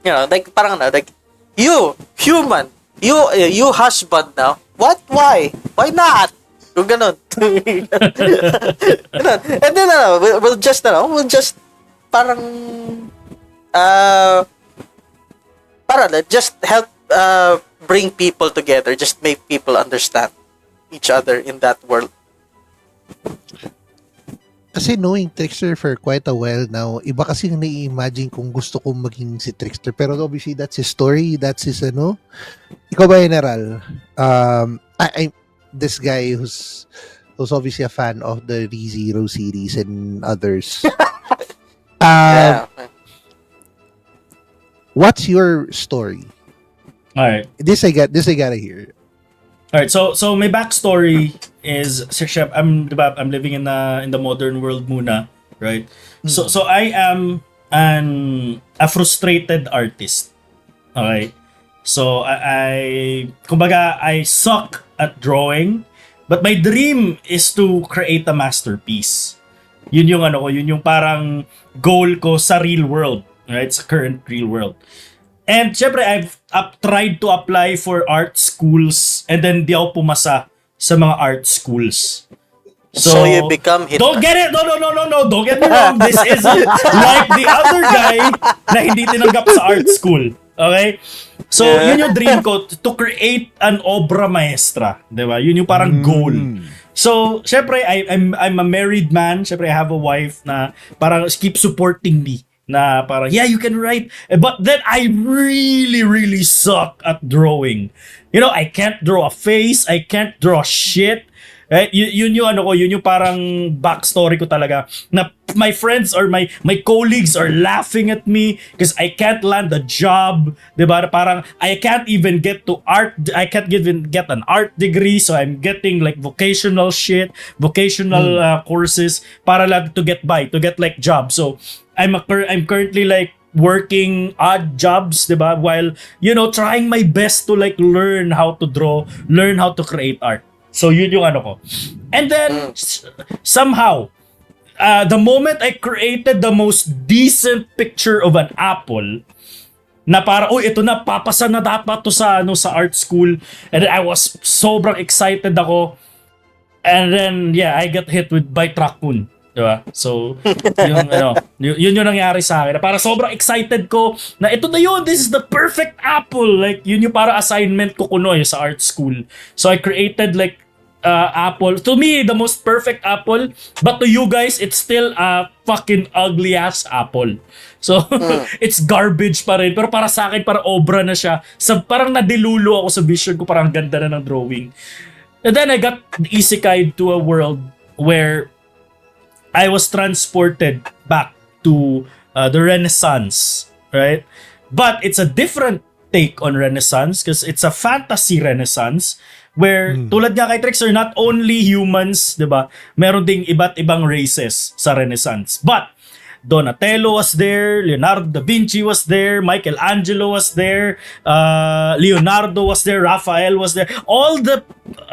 Like parang like you human, you husband now. What? Why not? Yung ganun. And then we'll just parang just help bring people together, just make people understand each other in that world. Kasi knowing Trickster for quite a while now, iba kasi yung nai-imagine kung gusto kong maging si Trickster. Pero obviously, that's his story. That's his Ikaw ba, General? This guy who's obviously a fan of the ReZero series and others. Yeah. What's your story? All right. This I gotta hear. All right. So my backstory is, Sir Chef, I'm living in the modern world muna, right? So I am a frustrated artist. Okay. So kumbaga I suck at drawing, but my dream is to create a masterpiece. Yun yung parang goal ko sa real world, right? Sa current real world. And syempre, I've tried to apply for art schools and then di ako pumasa sa mga art schools. So you become Hitler. Don't get it! No. Don't get me wrong. This isn't like the other guy na hindi tinanggap sa art school. Okay? So, yun yung dream ko, to create an obra maestra. Diba? Yun yung parang goal. So, syempre, I'm a married man. Syempre, I have a wife na parang keep supporting me. Na parang, yeah, you can write. But then I really, really suck at drawing. I can't draw a face. I can't draw shit. Right? Yun yung parang backstory ko talaga. Na my friends or my colleagues are laughing at me because I can't land a job. Diba? Parang, I can't even get to art. I can't even get an art degree. So I'm getting like vocational courses para lang to get by, to get like job. So I'm currently like working odd jobs, diba? While, trying my best to like learn how to draw, learn how to create art. So yun yung ano ko. And then, somehow, the moment I created the most decent picture of an apple, na para, ito na, papasa na dapat to sa art school. And then I was sobrang excited ako. And then, I got hit by raccoon. Diba? So, yun yung nangyari sa akin. Para sobrang excited ko na ito na yun, this is the perfect apple. Like, yun yung para assignment ko kuno sa art school. So, I created like apple. To me, the most perfect apple. But to you guys, it's still a fucking ugly ass apple. So, it's garbage pa rin. Pero para sa akin, parang obra na siya. Parang nadilulo ako sa vision ko. Parang ganda na ng drawing. And then I got Isekai'd to a world where I was transported back to the Renaissance, right? But it's a different take on Renaissance because it's a fantasy Renaissance where tulad nga kay Trixer, not only humans, di ba? Meron ding iba't ibang races sa Renaissance. But Donatello was there, Leonardo da Vinci was there, Michelangelo was there, Leonardo was there, Raphael was there. All the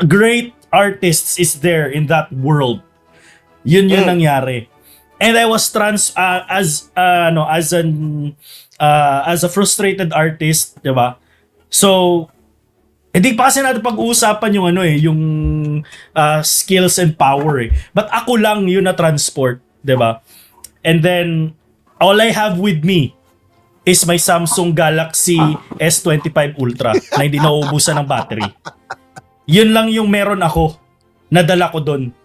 great artists is there in that world. Yun yung nangyari. And I was as a frustrated artist, 'di ba? So hindi pa kasi natin pag-uusapan yung yung skills and power eh. But ako lang yun na transport, 'di ba? And then all I have with me is my Samsung Galaxy S25 Ultra na hindi nauubusan ng battery. Yun lang yung meron ako. Nadala ko doon.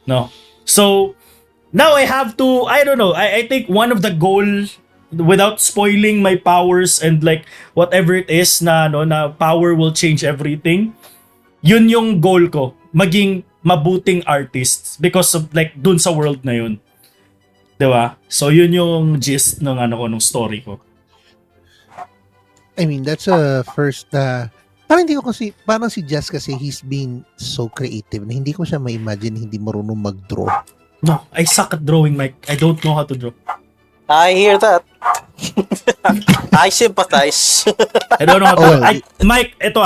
No. So, now I have to, I don't know, I think one of the goals, without spoiling my powers and like whatever it is na power will change everything, yun yung goal ko, maging mabuting artist because of like dun sa world na yun. Diba? So, yun yung gist ng nung story ko. I mean, that's a first, parang hindi ko kasi, parang si Jazz kasi he's been so creative na hindi ko siya ma-imagine hindi marunong mag-draw. No, I suck at drawing, Mike. I don't know how to draw. I hear that. I sympathize. I don't know how to Mike, ito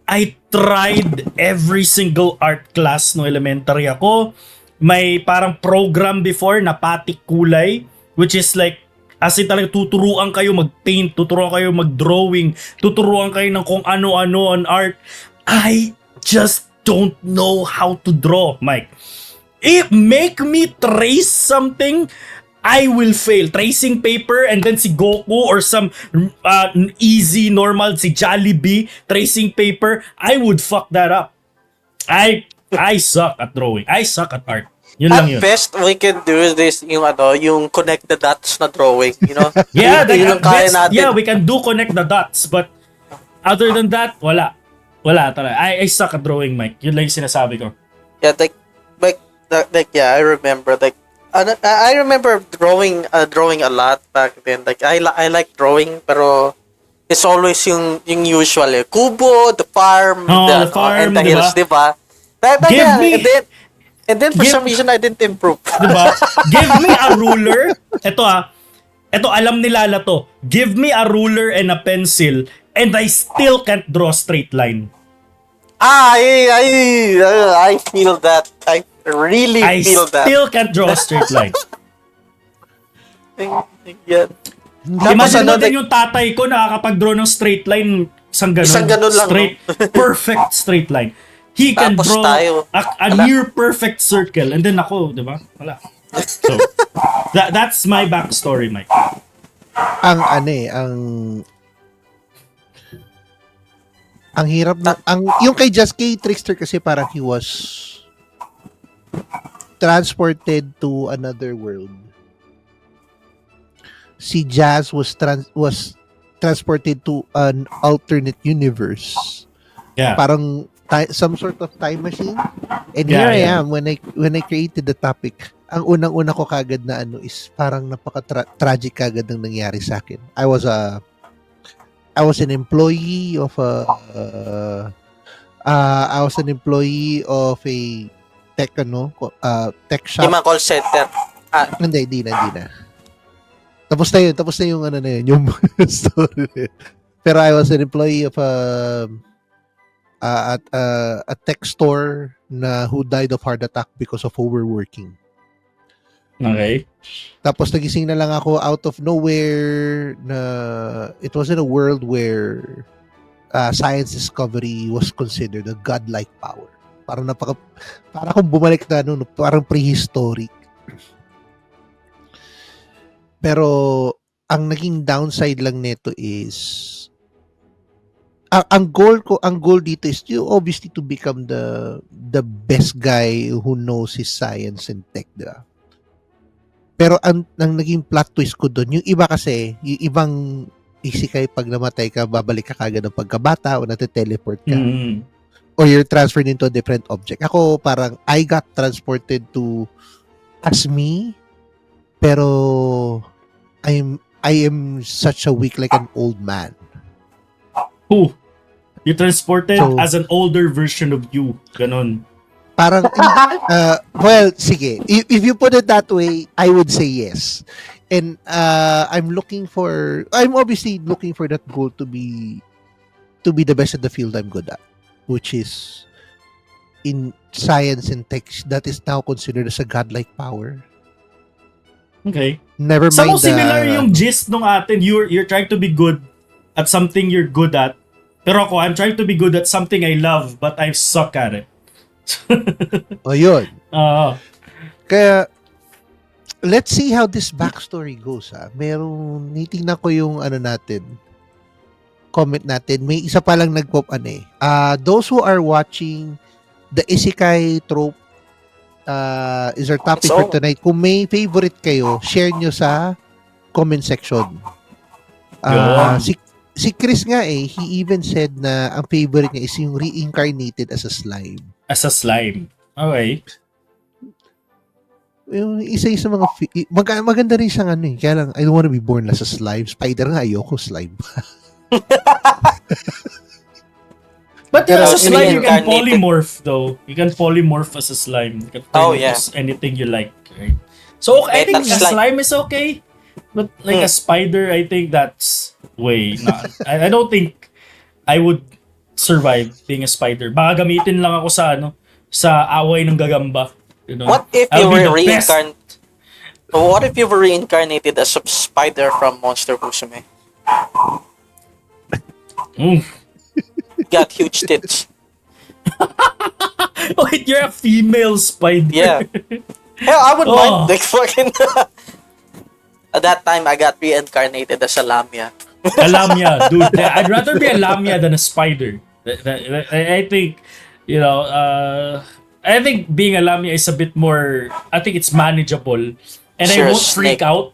I tried every single art class no elementary ako. May parang program before na patik kulay, which is like, as in talaga tuturuan kayo mag-paint, tuturuan kayo mag-drawing, tuturuan kayo ng kung ano-ano on art. I just don't know how to draw, Mike. If make me trace something, I will fail. Tracing paper and then si Goku or some easy, normal, si Jollibee, tracing paper, I would fuck that up. I suck at drawing. I suck at art. Yun lang yun. At best, we can do this yung connect the dots na drawing, Yeah, yun kaya natin. Yeah, we can do connect the dots, but other than that, wala. Wala talaga. I suck at drawing, Mike. Yun lang yung sinasabi ko. Yeah, I remember I remember drawing a lot back then. Like I like drawing, pero it's always yung usual kubo, the farm, the farm, and the hills, diba? And then for some reason I didn't improve. Diba? Give me a ruler. Ito alam ni Lala to. Give me a ruler and a pencil and I still can't draw a straight line. I feel that. I really feel that. I still can't draw a straight line. Yeah. Imagine natin yung tatay ko nakakapag-draw ng straight line, isang ganun lang, straight, perfect straight line. He can Tapos draw a near perfect circle and then ako, di ba? Wala. So, that's my backstory, Mike. Ang hirap na, yung kay Just K Trickster kasi parang he was transported to another world. Si Jazz was transported to an alternate universe. Yeah. Parang some sort of time machine. And here I am when I created the topic. Ang unang-una ko kagad na is parang napaka-tragic kagad ng nangyari sa akin. I was an employee of a tech shop. Yung mga call center. Hindi na. Tapos na yung ano na yun, yung story na yun. Pero I was an employee of a tech store na who died of heart attack because of overworking. Okay. Tapos nagising na lang ako out of nowhere na it was in a world where science discovery was considered a godlike power. Parang para kung bumalik na parang prehistoric. Pero ang naging downside lang nito is ang goal dito is you obviously to become the best guy who knows his science and tech, diba? Pero ang naging plot twist ko doon, yung iba kasi, yung ibang isekai pag namatay ka, babalik ka kagad ng pagkabata o nate-teleport ka. Or you're transferred into a different object. Ako parang I got transported to as me, pero I am such a weak like an old man. Who? You transported as an older version of you. Ganon. Parang, well, sige. If you put it that way, I would say yes. And I'm obviously looking for that goal to be the best at the field I'm good at, which is in science and tech. That is now considered as a godlike power. Okay. Never Sa mind. similar yung gist nung atin, you're trying to be good at something you're good at. Pero ako, I'm trying to be good at something I love, but I suck at it. Yun. Oo. Kaya, let's see how this backstory goes, ha. Merong, nitingnan ko yung comment natin. May isa pa lang those who are watching the isekai trope is our topic for tonight. Kung may favorite kayo, share nyo sa comment section. Si Chris nga he even said na ang favorite niya is yung reincarnated as a slime. As a slime. Okay. Yung isa sa mga maganda rin siyang kaya lang I don't want to be born as a slime. Spider nga ayoko slime. But as a slime, you can polymorph though. You can polymorph as a slime. You can turn into anything you like. Right? So I think a slime is okay. But like a spider, I think that's way not. I don't think I would survive being a spider. Baka gamitin lang ako sa away ng gagamba. You know? What if you were reincarnated as a spider from Monster Musume? Got huge tits. Wait, you're a female spider. Yeah. Hell, I would mind like fucking. At that time, I got reincarnated as a lamia. A lamia, dude. I'd rather be a lamia than a spider. I think, I think being a lamia is a bit more. I think it's manageable, and I won't freak out.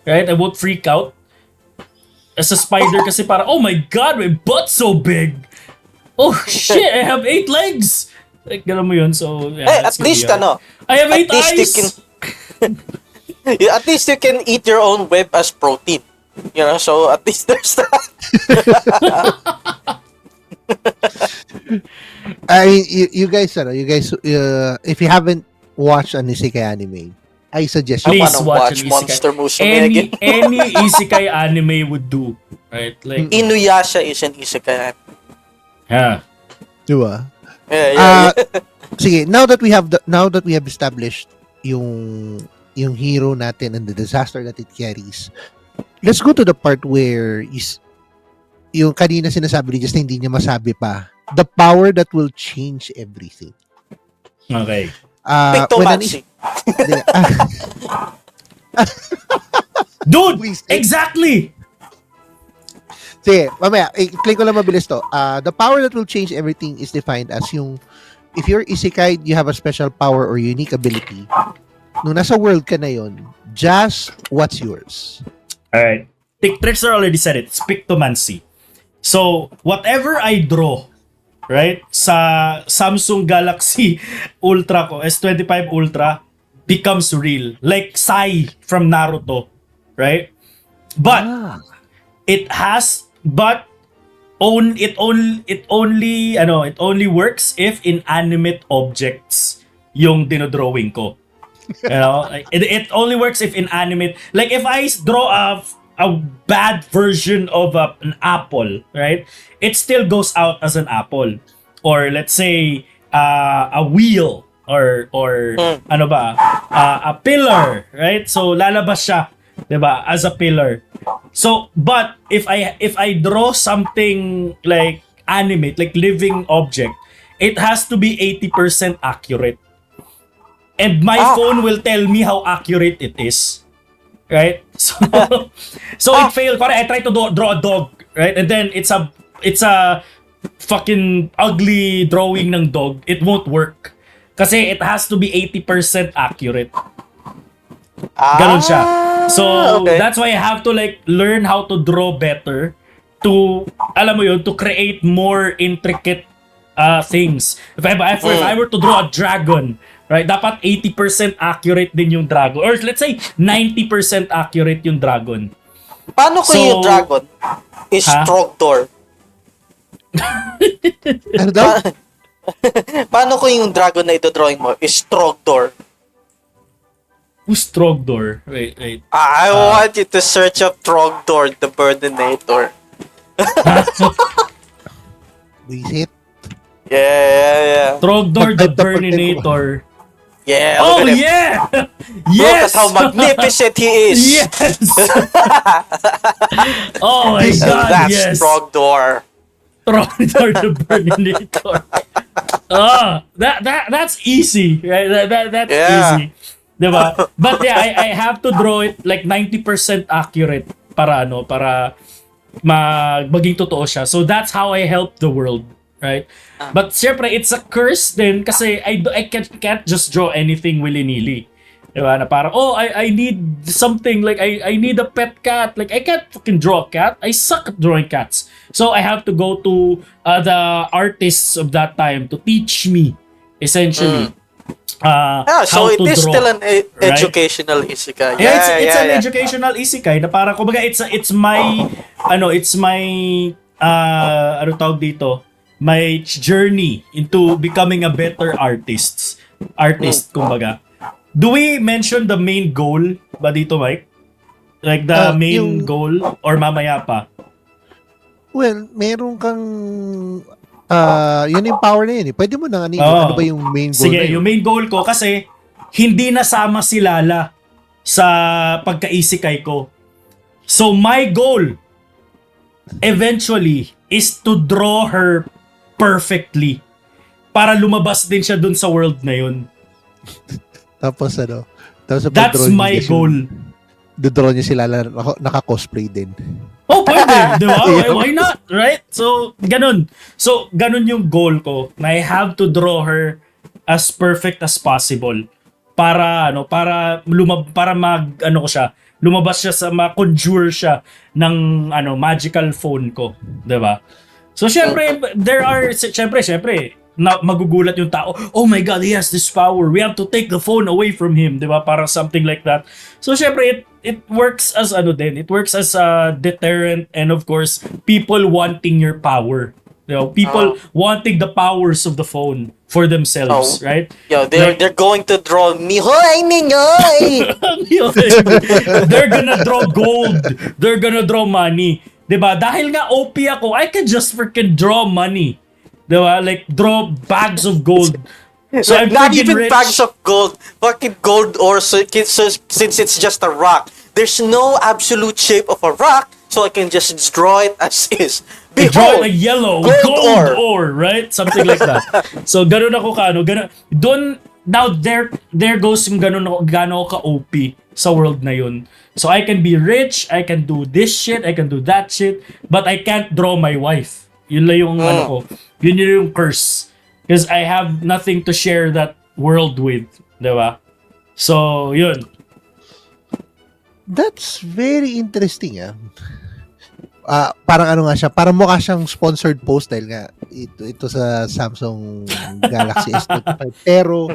Right? I won't freak out. As a spider, kasi para, oh my god, my butt's so big. Oh shit, I have 8 legs. Like, gano'n mo yun. So, yeah, hey, at least, I have 8 eyes. At least you can eat your own web as protein. So at least there's that. I mean, you guys, if you haven't watched an isekai anime, I suggest you please watch Monster Musume again. Any isekai anime would do, right? Like Inuyasha is an isekai. Yeah. Diba? Yeah. Sige, now that we have established yung hero natin and the disaster that it carries, let's go to the part where yung kanina sinasabi ni just na hindi niya masabi pa, the power that will change everything. Okay. Pictomancy. Dude, exactly. Sige, mamaya, i-click ko lang mabilis to. The power that will change everything is defined as if you're Isekai'd, you have a special power or unique ability. Nung nasa world ka na yon, just what's yours? Alright. Trickster already said it. It's pictomancy. So, whatever I draw, right, sa Samsung Galaxy Ultra ko, S25 Ultra, becomes real. Like Sai from Naruto, right? But, it only works if inanimate objects yung dinodrawing ko. You know, like, it only works if inanimate. Like if I draw a bad version of an apple, right? It still goes out as an apple. Or let's say a wheel or ano ba? A pillar, right? So lalabas siya, 'di ba? As a pillar. So but if I draw something like animate, like living object, it has to be 80% accurate. And my phone will tell me how accurate it is. Right? So it failed. Parang I tried to draw a dog, right? And then it's a fucking ugly drawing ng dog. It won't work. Kasi it has to be 80% accurate. Ganon siya. So that's why I have to like learn how to draw better to, alam mo yun, to create more intricate things. If I were to draw a dragon, right, dapat 80% accurate din yung dragon. Or let's say 90% accurate yung dragon. Paano kung yung dragon is Trogdor? Ano daw? Paano kung yung dragon na ito-drawing mo is Trogdor? Who's Trogdor? Wait. I want you to search up Trogdor, the Birdinator. Visit. Yeah. Trogdor the Burninator. Yeah. Oh, look at him. yeah! Look Yes! at how magnificent he is. Yes! Oh my god, That's yes! Trogdor. Trogdor the Burninator. That's easy, right? That's easy. Diba? But yeah, I have to draw it like 90% accurate para maging totoo siya. So that's how I help the world, right? But syempre, it's a curse din kasi I can't just draw anything willy-nilly. Diba? Na parang, I need something, like I need a pet cat. Like, I can't fucking draw a cat. I suck at drawing cats. So I have to go to the artists of that time to teach me, essentially. So how it to is draw, still an right? educational isekai. It's an educational isekai na parang kumbaga it's my ano tawag dito, my journey into becoming a better artist kumbaga. Do we mention the main goal ba dito, Mike? Like the main goal or mamaya pa? Well, meron kang yun yung power na yun eh. Pwede mo na ano ba yung main goal? Sige, yung main goal ko kasi hindi nasama si Lala sa pagka-isekai ko. So my goal eventually is to draw her perfectly para lumabas din siya dun sa world na yun. Tapos That's my goal. Dodraw niya sila naka-cosplay din. Oh, pwede, di ba? Why not? Right? So, ganun. So, ganun yung goal ko. Na I have to draw her as perfect as possible. Para lumabas siya sa ma-conjure siya ng magical phone ko, 'di ba? So syempre magugulat yung tao. Oh my god, he has this power. We have to take the phone away from him, 'di ba? Para something like that. So syempre it works as it works as a deterrent, and of course people wanting your power. You know, people wanting the powers of the phone for themselves, right? Yo, they're going to draw Mihoy Ninyoy. They're gonna draw gold. They're gonna draw money. 'Di ba? Dahil nga OP ako, I can just freaking draw money. 'Di ba? Like draw bags of gold. So I'm not freaking even rich. bags of gold. Fucking gold ore, so since it's just a rock. There's no absolute shape of a rock, so I can just draw it as is. Draw Behold, it like yellow, gold ore, right? Something like that. So ganun ako doon now there goes yung gaano ako ka-OP sa world na yun. So I can be rich, I can do this shit, I can do that shit, but I can't draw my wife. Yun lang yung ko. Yun yung curse. Because I have nothing to share that world with, 'di ba? So, yun. That's very interesting, parang nga siya, parang mukha siyang sponsored post dahil nga ito sa Samsung Galaxy S25. Pero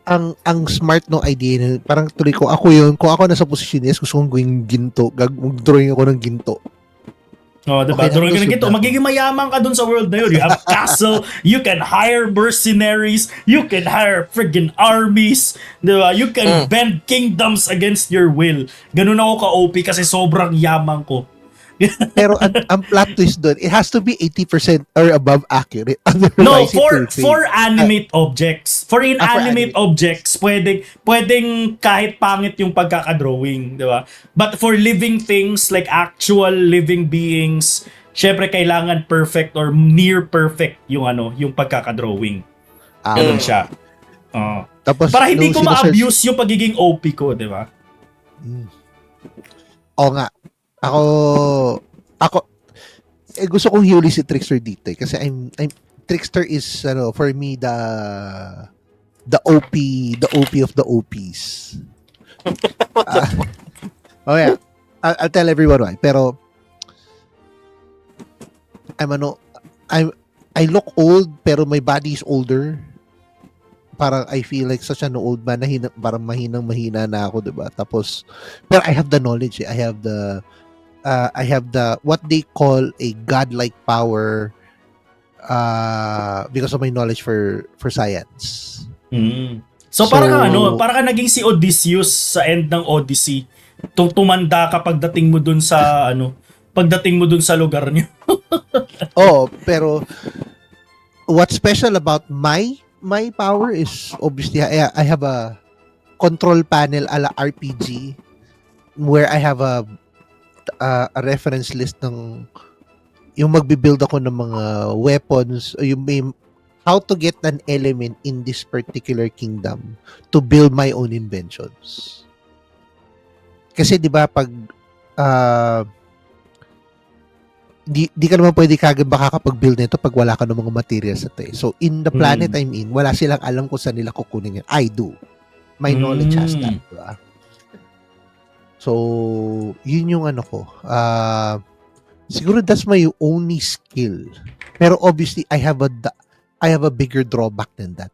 ang smart no idea, parang tuloy ko, kung ako nasa posisyon niya, gusto kong gawing ginto, mag-drawing ako ng ginto. Oh, diba? Okay, Doon ka nandun na gito. na ako. Magiging mayaman ka dun sa world na yun. You have castle, you can hire mercenaries, you can hire friggin' armies, diba? You can bend kingdoms against your will. Ganun ako ka-OP kasi sobrang yaman ko. Pero ang plot twist doon, it has to be 80% or above accurate. No, Otherwise, it will fail. for animate objects. For for inanimate animate. objects, pwedeng kahit pangit yung pagkakadrawing, di ba? But for living things, like actual living beings, syempre kailangan perfect or near perfect yung yung pagkakadrawing. Ganun siya. Tapos, Para hindi ko sinesearch- ma-abuse yung pagiging OP ko, di ba? Oo nga. Ako, gusto kong huli si Trickster dito kasi Trickster is, for me, the OP of the OPs. Oh yeah. I'll tell everyone why. Pero, I look old, pero my body is older. Parang I feel like such an old man na parang mahina na ako, diba? Tapos, pero I have the knowledge. I have the what they call a godlike power because of my knowledge for science. So parang parang naging si Odysseus sa end ng Odyssey. Tumanda ka pagdating mo dun sa lugar niyo. Oh, pero what's special about my power is obviously I have a control panel ala RPG where I have a reference list ng yung magbi-build ako ng mga weapons, how to get an element in this particular kingdom to build my own inventions. Kasi 'di ba pag di ka naman pwede kagad makakapag-build nito pag wala ka ng mga materials at So in the planet I'm in, wala silang alam kung saan nila kukunin yan. I do. My knowledge has that, diba? So, yun yung ko. Siguro that's my only skill. Pero obviously, I have a bigger drawback than that.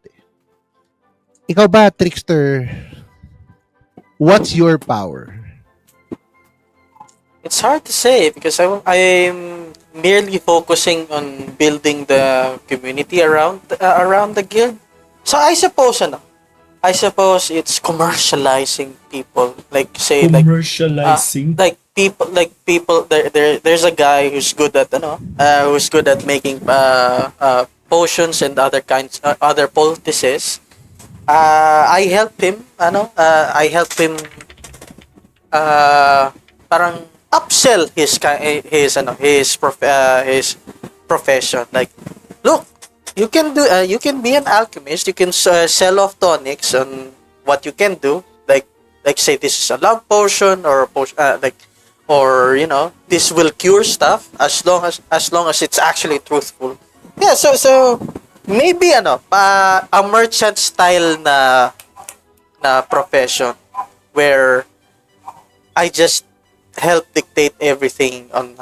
Ikaw ba, Trickster? What's your power? It's hard to say because I'm merely focusing on building the community around the guild. So I suppose it's commercializing people, like say Commercializing. people there's a guy who's good at making potions and other kinds other poultices. I help him parang upsell his profession. Like, look, you can be an alchemist. You can sell off tonics on what you can do. Like say this is a love potion or a potion, this will cure stuff as long as it's actually truthful. Yeah, so maybe a merchant style na profession where I just help dictate everything on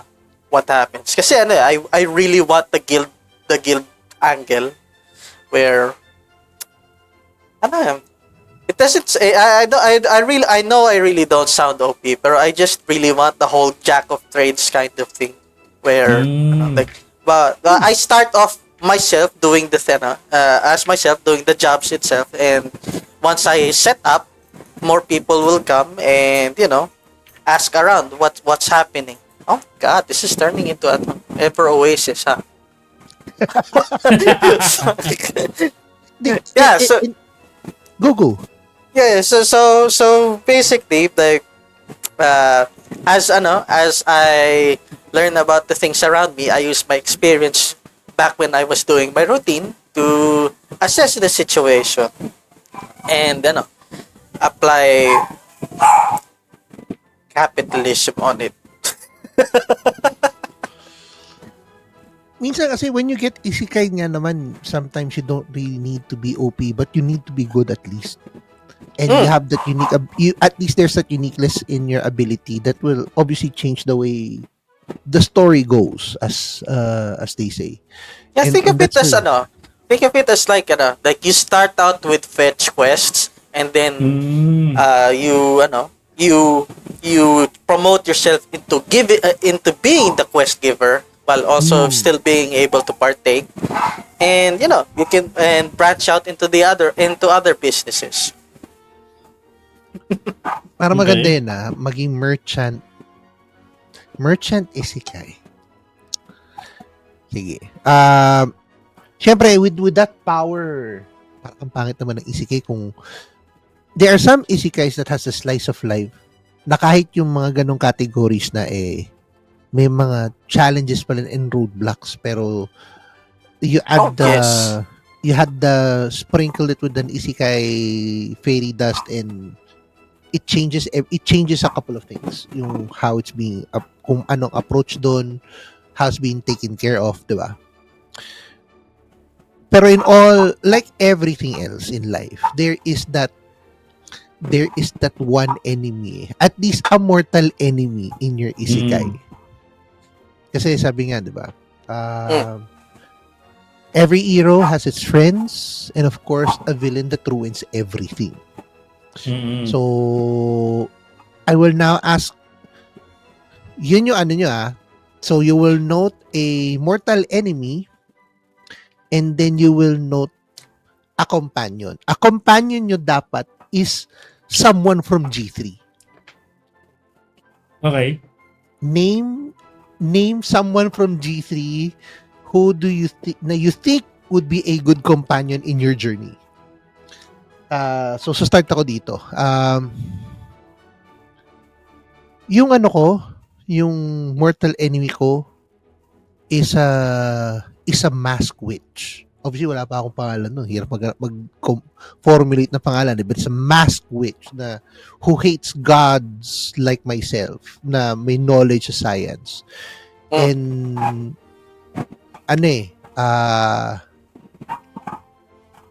what happens. Kasi I really want the guild angle where it doesn't say I really don't sound OP, pero I just really want the whole jack of trades kind of thing where but I start off myself doing the jobs itself, and once I set up, more people will come and ask around what's happening. Oh God, this is turning into an ever oasis, huh? Yeah, so Go. yeah, so basically, like as I learn about the things around me, I use my experience back when I was doing my routine to assess the situation and apply capitalism on it. Minsan kasi when you get Isekai'd nga naman, sometimes you don't really need to be OP, but you need to be good at least. And you have that at least there's that uniqueness in your ability that will obviously change the way the story goes, as they say. Yeah, And- think and of it that's as where- think of it as like you start out with fetch quests and then you you promote yourself into being the quest giver while also still being able to partake, and you can and branch out into other businesses. Para maganda Okay. yun maging merchant isekai. Sige. Syempre, with that power, parang ang pangit naman ng isekai kung there are some isekais that has a slice of life na kahit yung mga ganong categories na may mga challenges pa rin and roadblocks, pero you add Yes. you had the sprinkle it with an isekai fairy dust, and it changes a couple of things, yung how it's being kung anong approach doon, how it's being taken care of, di ba? Pero in all, like everything else in life, there is that one enemy, at least a mortal enemy in your isekai. Kasi sabi nga, di ba? Every hero has its friends, and of course, a villain that ruins everything. So, I will now ask, yun yung ano nyo So, you will note a mortal enemy, and then you will note a companion. A companion nyo dapat is someone from G3. Okay. Name someone from G3 who do you think would be a good companion in your journey. So start ako dito. Yung yung mortal enemy ko is a mask witch. Obviously, wala pa akong pangalan nun. Hirap mag-formulate na pangalan. But it's a mask witch na who hates gods like myself, na may knowledge sa science. And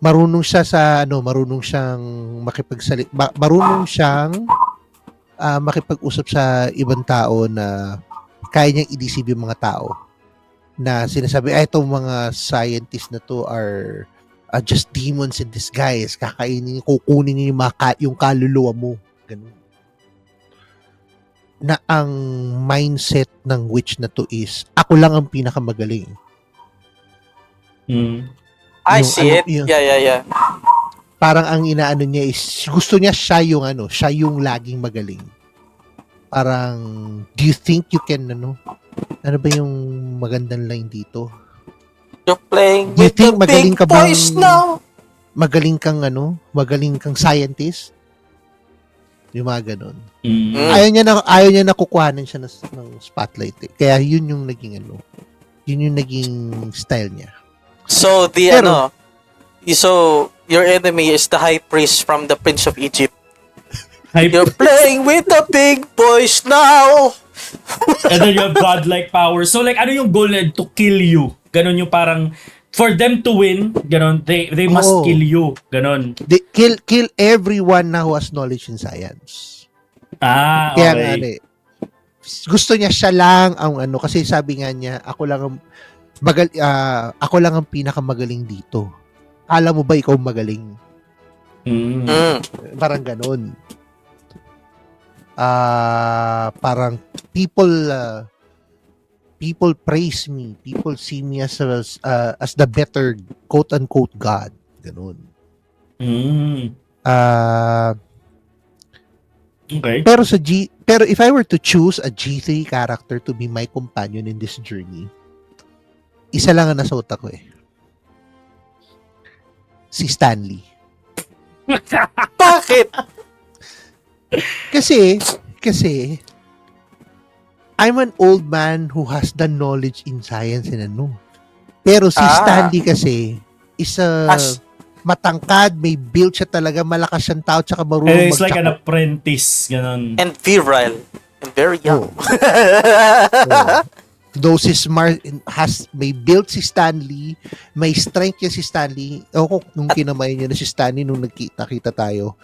marunong siya marunong siyang makipag-usap sa ibang tao na kaya niyang i-deceive yung mga tao, na sinasabi, itong mga scientists na to are just demons in disguise. Kukunin niyo yung kaluluwa mo. Ganun. Na ang mindset ng witch na to is, ako lang ang pinakamagaling. I see it. Yeah. Parang ang inaano niya is, gusto niya siya yung laging magaling. Parang, do you think you can, ano ba yung magandang line dito? You're playing Do you with the think magaling big ka bang, boys now. magaling kang scientist? Yung mga ganun. Ayaw niya na kukuhanan siya ng spotlight. Kaya yun yung naging style niya. So so your enemy is the high priest from the Prince of Egypt. You're playing with the big boys now. And then you have godlike power. So like, ano yung goal nila? To kill you. Ganon yung parang, for them to win, ganon, they must kill you. Ganon. They kill everyone na who has knowledge in science. Okay. Kaya nga, gusto niya siya lang ang kasi sabi nga niya, ako lang ang pinakamagaling dito. Alam mo ba ikaw magaling? Parang ganon. Parang people praise me. People see me as the better quote unquote god. Ganon. Okay. Pero if I were to choose a G3 character to be my companion in this journey, isa lang ang nasa utak ko si Stanley. Bakit? Kasi I'm an old man who has the knowledge in science and Pero si Stanley kasi is matangkad, may build siya talaga, malakas siyang tao, tsaka marunong It's like an apprentice, ganon. And virile. And very young. Though si Smart may build si Stanley, may strength niya si Stanley. Nung kinamayan niya na si Stanley nung nagkita-kita tayo.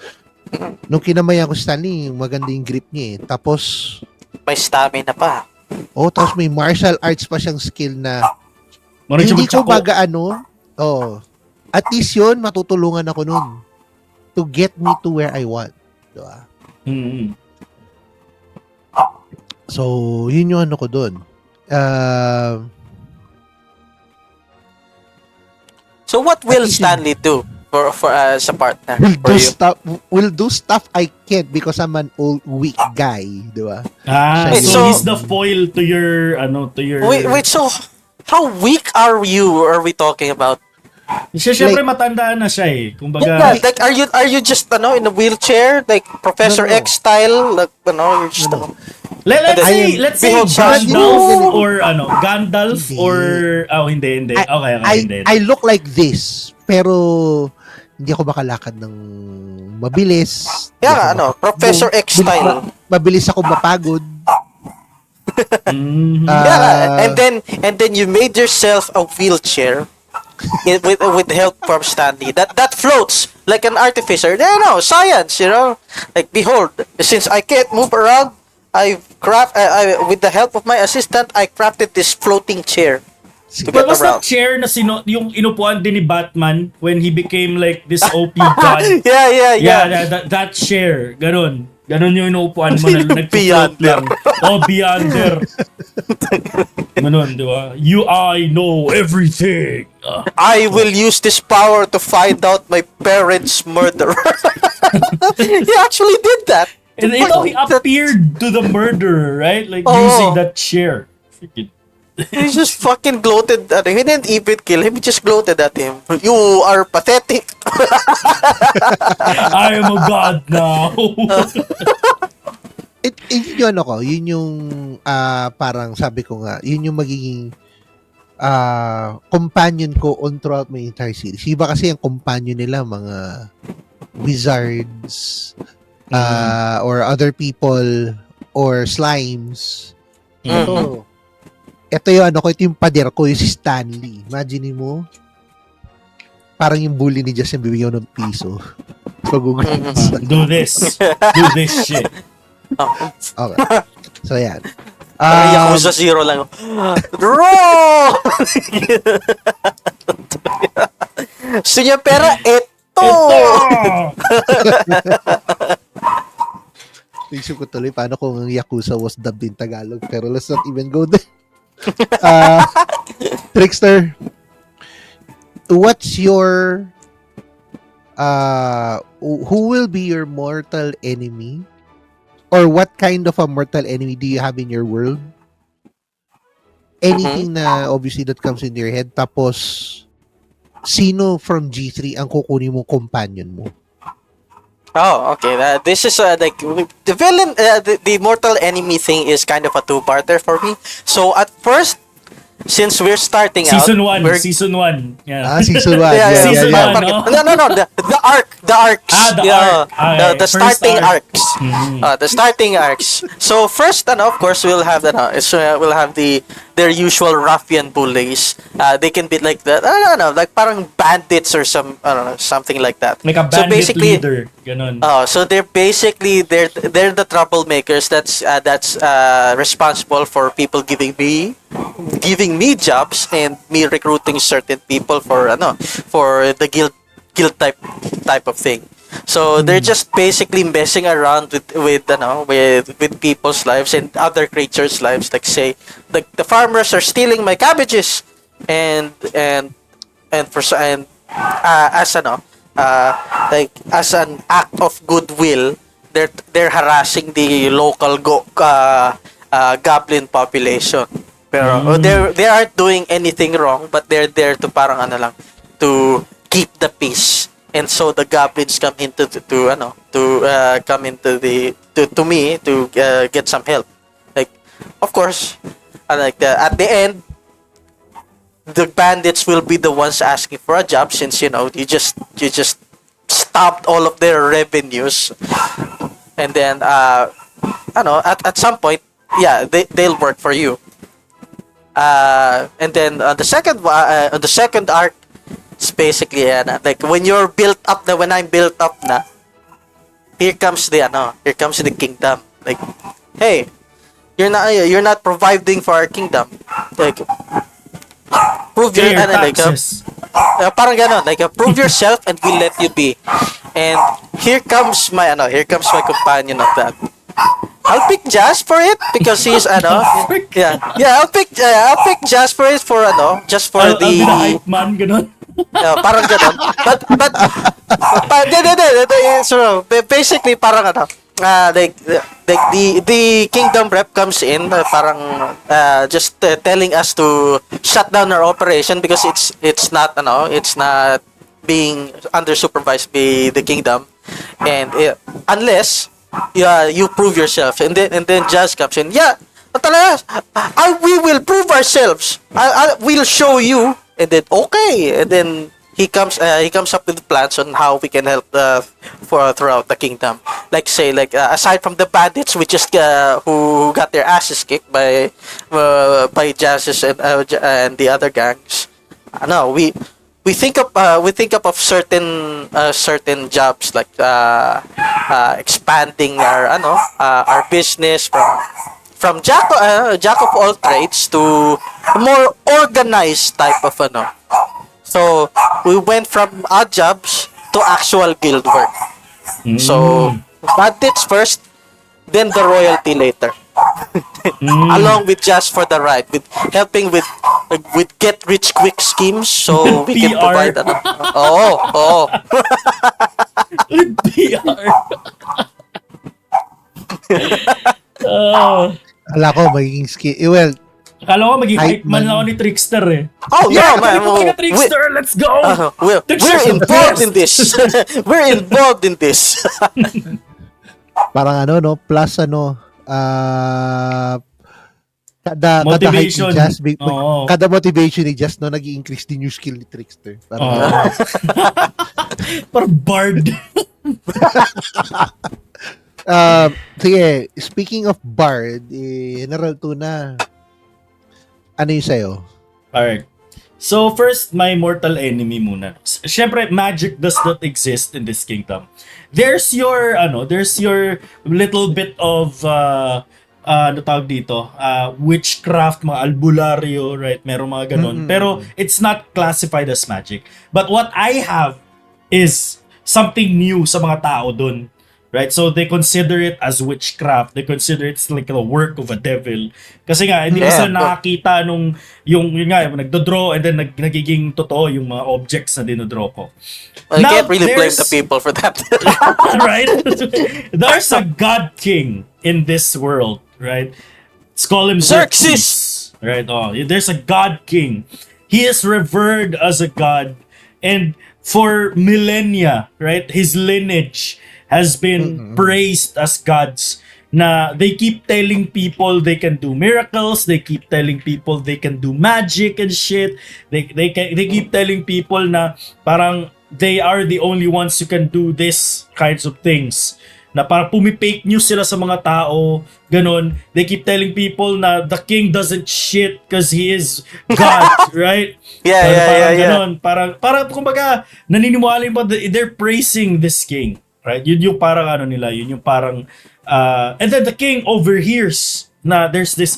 Nung kinamayan ko si Stanley, maganda yung grip niya Tapos, may stamina pa. tapos may martial arts pa siyang skill na Hindi ko at least yun, matutulungan ako nun to get me to where I want. Diba? So, yun yung ano ko doon. So what will At least Stanley do for as a partner will for do you? stuff I can't because I'm an old weak guy, di ba? Ah, Wait, so so- he's the foil to your Wait, so how weak are we talking about? Siya syempre matandaan na siya eh. Yeah, Kumbaga, like are you just in a wheelchair like Professor No. X style, like you're just No. let's say Behold, Gandalf no. or Gandalf Hindi. or hindi. Okay, hindi. I look like this, pero hindi ako makalakad ng mabilis. Hindi Yeah, ako Professor X style. Mabilis ako mapagod. Mhm. Yeah, and then you made yourself a wheelchair with help from Stanley that floats like an artificer. Science, like behold, since I can't move around, I with the help of my assistant, I crafted this floating chair to But get was that around. chair na yung inupuan din ni Batman when he became like this OP god? Yeah. That chair, ganun yung inuupuan mo na Sino nagpo-float Beyonder? lang. Beyonder. Ganun, di ba? I know everything. I will use this power to find out my parents' murderer. He actually did that. And he appeared to the murderer, right? Like Oh. using that chair. Freaking He just fucking gloated at him. He didn't even kill him. He just gloated at him. You are pathetic. I am a god now. Yun yung yun yung parang sabi ko nga, yun yung magiging companion ko on throughout my entire series. Iba kasi ang companion nila, mga wizards, or other people, or slimes. Ito yung ito yung pader ko, yung si Stanley. Imagine mo, parang yung bully ni Justin bibigyan ng piso. Do this shit. Okay. So, yan. Yakuza Zero lang. Wrong! Gusto niya pera? Ito! Isip ko tuloy, paano kung ang Yakuza was dubbed in Tagalog? Pero let's not even go there. Trickster, what's your who will be your mortal enemy, or what kind of a mortal enemy do you have in your world? Anything na obviously that comes into your head. Tapos sino from G3 ang kukunin mo companion mo? Oh, okay. This is like the villain, the mortal enemy thing is kind of a two-parter for me. So at first, since we're starting Season out, 1. Season 1. Yeah. Season 1. Season one, no? No. The arcs. The arc. Okay. The First starting arc. arcs. The starting arcs. So first, of course, we'll have we'll have their usual ruffian bullies. They can be like that. I don't know, like parang bandits or something like that. Like a bandit leader. Ganon. So they're basically they're the troublemakers that's responsible for people giving me jobs and me recruiting certain people for the guild type of thing. So they're just basically messing around with people's lives and other creatures' lives. Like say the farmers are stealing my cabbages and as an act of goodwill, they're harassing the local goblin population. Pero they aren't doing anything wrong, but they're there to to keep the peace. And so the goblins come into me to get some help. Like, of course, at the end, the bandits will be the ones asking for a job, since you just stopped all of their revenues, and then at some point, they'll work for you. And then the second arc, it's basically like when you're built up when I'm built up na, here comes the kingdom. Like, hey, you're not providing for our kingdom. Like, prove your taxes. parang ganon, like prove yourself and we'll let you be. And here comes my companion of that. I'll pick Jazz for it because he's I'll pick Jazz for it for just for I'll the be the hype man, ganun. parang ganun. So basically parang like the Kingdom rep comes in parang just telling us to shut down our operation because it's not being under supervised by the Kingdom, and unless you prove yourself, and then Jazz comes in, talaga, we will prove ourselves, we'll show you, and then okay, and then he comes up with plans on how we can help for throughout the Kingdom, like aside from the bandits we just who got their asses kicked by Jazz's and the other gangs. We think of certain jobs like expanding our business from jack of all trades to a more organized type of So we went from odd jobs to actual guild work. So bandits first, then the royalty later. Along with Just for the Ride, with helping with get rich quick schemes, so we can PR. provide oh PR. Oh. Ala ko, magiging well, Akala ko maging hype Hype man man. ako ni Trickster eh. oh Yeah, no man, kami na Trickster, let's go! we're Trickster's the involved best. in this. We're involved in this. parang plus kada Motivation. hype ni Jazz, Oo. kada motivation ni Jazz nag-i-increase din yung skill ni Trickster. Parang Oh. Parang bard. sige, speaking of Bard, General Tuna, ano yung sa'yo? Alright. So first, my mortal enemy muna. Siyempre, magic does not exist in this kingdom. There's your little bit of ano tawag dito, witchcraft, mga albularyo, right? Merong mga ganun. Pero it's not classified as magic. But what I have is something new sa mga tao dun. Right? So they consider it as witchcraft. They consider it's like the work of a devil. Kasi nga, hindi ko sila nakakita nung yung nagdodraw and then nagiging totoo yung mga objects na dinodraw ko. Well, you Now, can't really blame there's- the people for that. Right? There's a god king in this world, right? Let's call him Xerxes. Right? Oh, there's a god king. He is revered as a god, and for millennia, right? His lineage has been praised as gods. Na they keep telling people they can do miracles, they keep telling people they can do magic and shit. They keep telling people na parang they are the only ones who can do this kinds of things. Na parang pumipake news sila sa mga tao, ganun. They keep telling people na the king doesn't shit because he is God, right? Parang ganun. Parang kumbaga, naniniwala yung they're praising this king. Right? Yun yung parang nila, yun yung parang and then the king overhears na there's this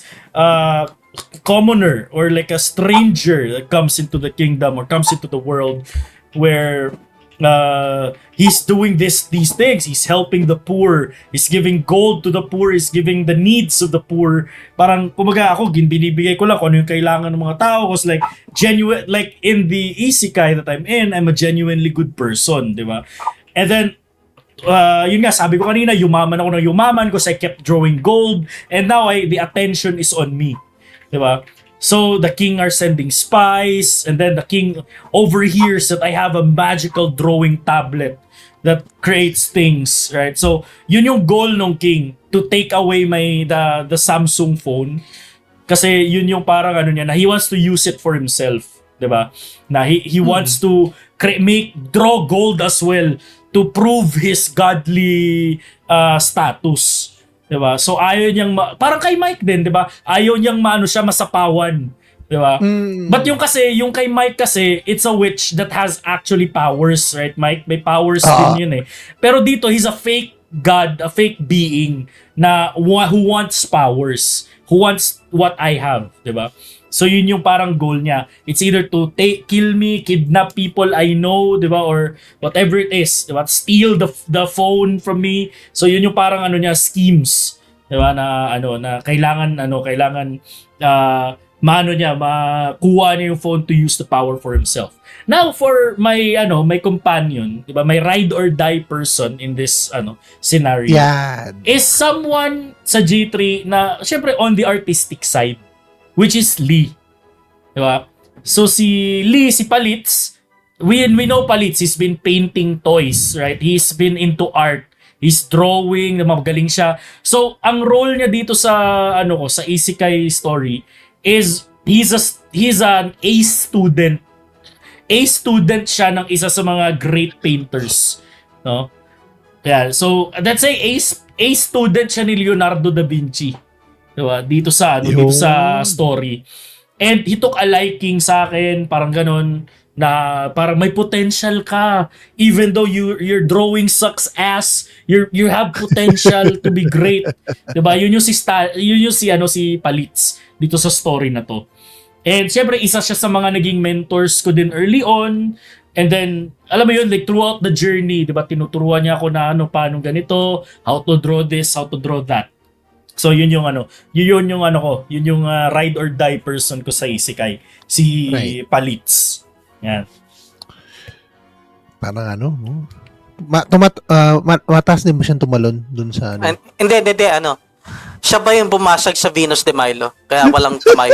commoner or like a stranger that comes into the kingdom or comes into the world where he's doing these things. He's helping the poor. He's giving gold to the poor. He's giving the needs of the poor. Parang kumbaga ako binibigay ko lang kung ano yung kailangan ng mga tao, because like genuine, like in the Isekai'd that I'm in, I'm a genuinely good person, di ba? And then yun nga, sabi ko kanina, yumaman ako ng yumaman because I kept drawing gold, and now the attention is on me. Diba? So the king are sending spies, and then the king overhears that I have a magical drawing tablet that creates things, right? So yun yung goal ng king, to take away the Samsung phone, kasi yun yung parang niya, na he wants to use it for himself, diba? Na he wants to draw gold as well to prove his godly status. Diba? So ayaw niyang parang kay Mike din, diba? Ayaw niyang masapawan. Diba? But yung kay Mike kasi, it's a witch that has actually powers, right, Mike? May powers din yun eh. Pero dito, he's a fake god, a fake being na who wants powers, who wants what I have, diba? So yun yung parang goal niya. It's either to kill me, kidnap people I know, di ba? Or whatever it is, di ba? Steal the phone from me. So yun yung parang niya, schemes Diba na kailangan makuha niya yung phone to use the power for himself. Now for my companion, 'di ba? My ride or die person in this scenario Yan. is someone sa G3 na syempre on the artistic side, which is Lee. 'Di ba? So si Lee, si Palitz, we know Palitz, he's been painting toys, right? He's been into art. He's drawing, magaling siya. So, ang role niya dito sa sa Isekai story is he's an A student. A student siya ng isa sa mga great painters, no? Yeah, so let's say A student siya ni Leonardo da Vinci. Diba? Dito sa story. And he took a liking sa akin, parang ganon, na parang may potential ka even though your drawing sucks ass, you have potential to be great, 'di ba? Yun yung si Palitz dito sa story na to. And syempre isa siya sa mga naging mentors ko din early on, and then alam mo yun, like throughout the journey, 'di ba, tinuturuan niya ako na paano ganito, how to draw this, how to draw that. So yun yung ride or die person ko sa Isekai, si Right. Palitz. Yan. Parang mataas din mo siyang tumalon dun sa Hindi, siya ba yung bumasag sa Venus de Milo? Kaya walang kamay.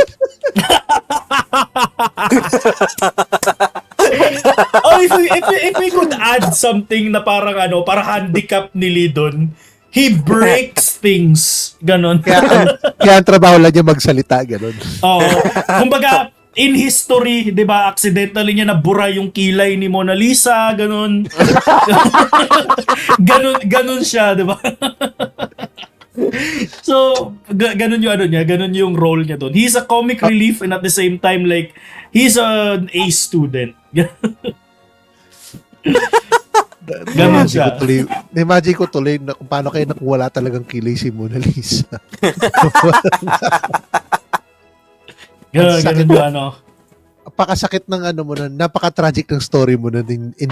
If we could add something na parang para handicap ni Lee dun, he breaks things. Ganon. Kaya ang trabaho lang niya magsalita, ganun. Oo. Kumbaga, in history, 'di ba, accidentally niya nabura yung kilay ni Mona Lisa, ganun. ganun siya, 'di ba? So, ganun yung ganun yung role niya doon. He's a comic relief and at the same time like he's an A student. Ganun siya. Imagine ko tuloy na kung paano kayo wala talagang kilay si Mona Lisa. Ganun yung Napakasakit ng mo na, napaka-tragic ng story mo na in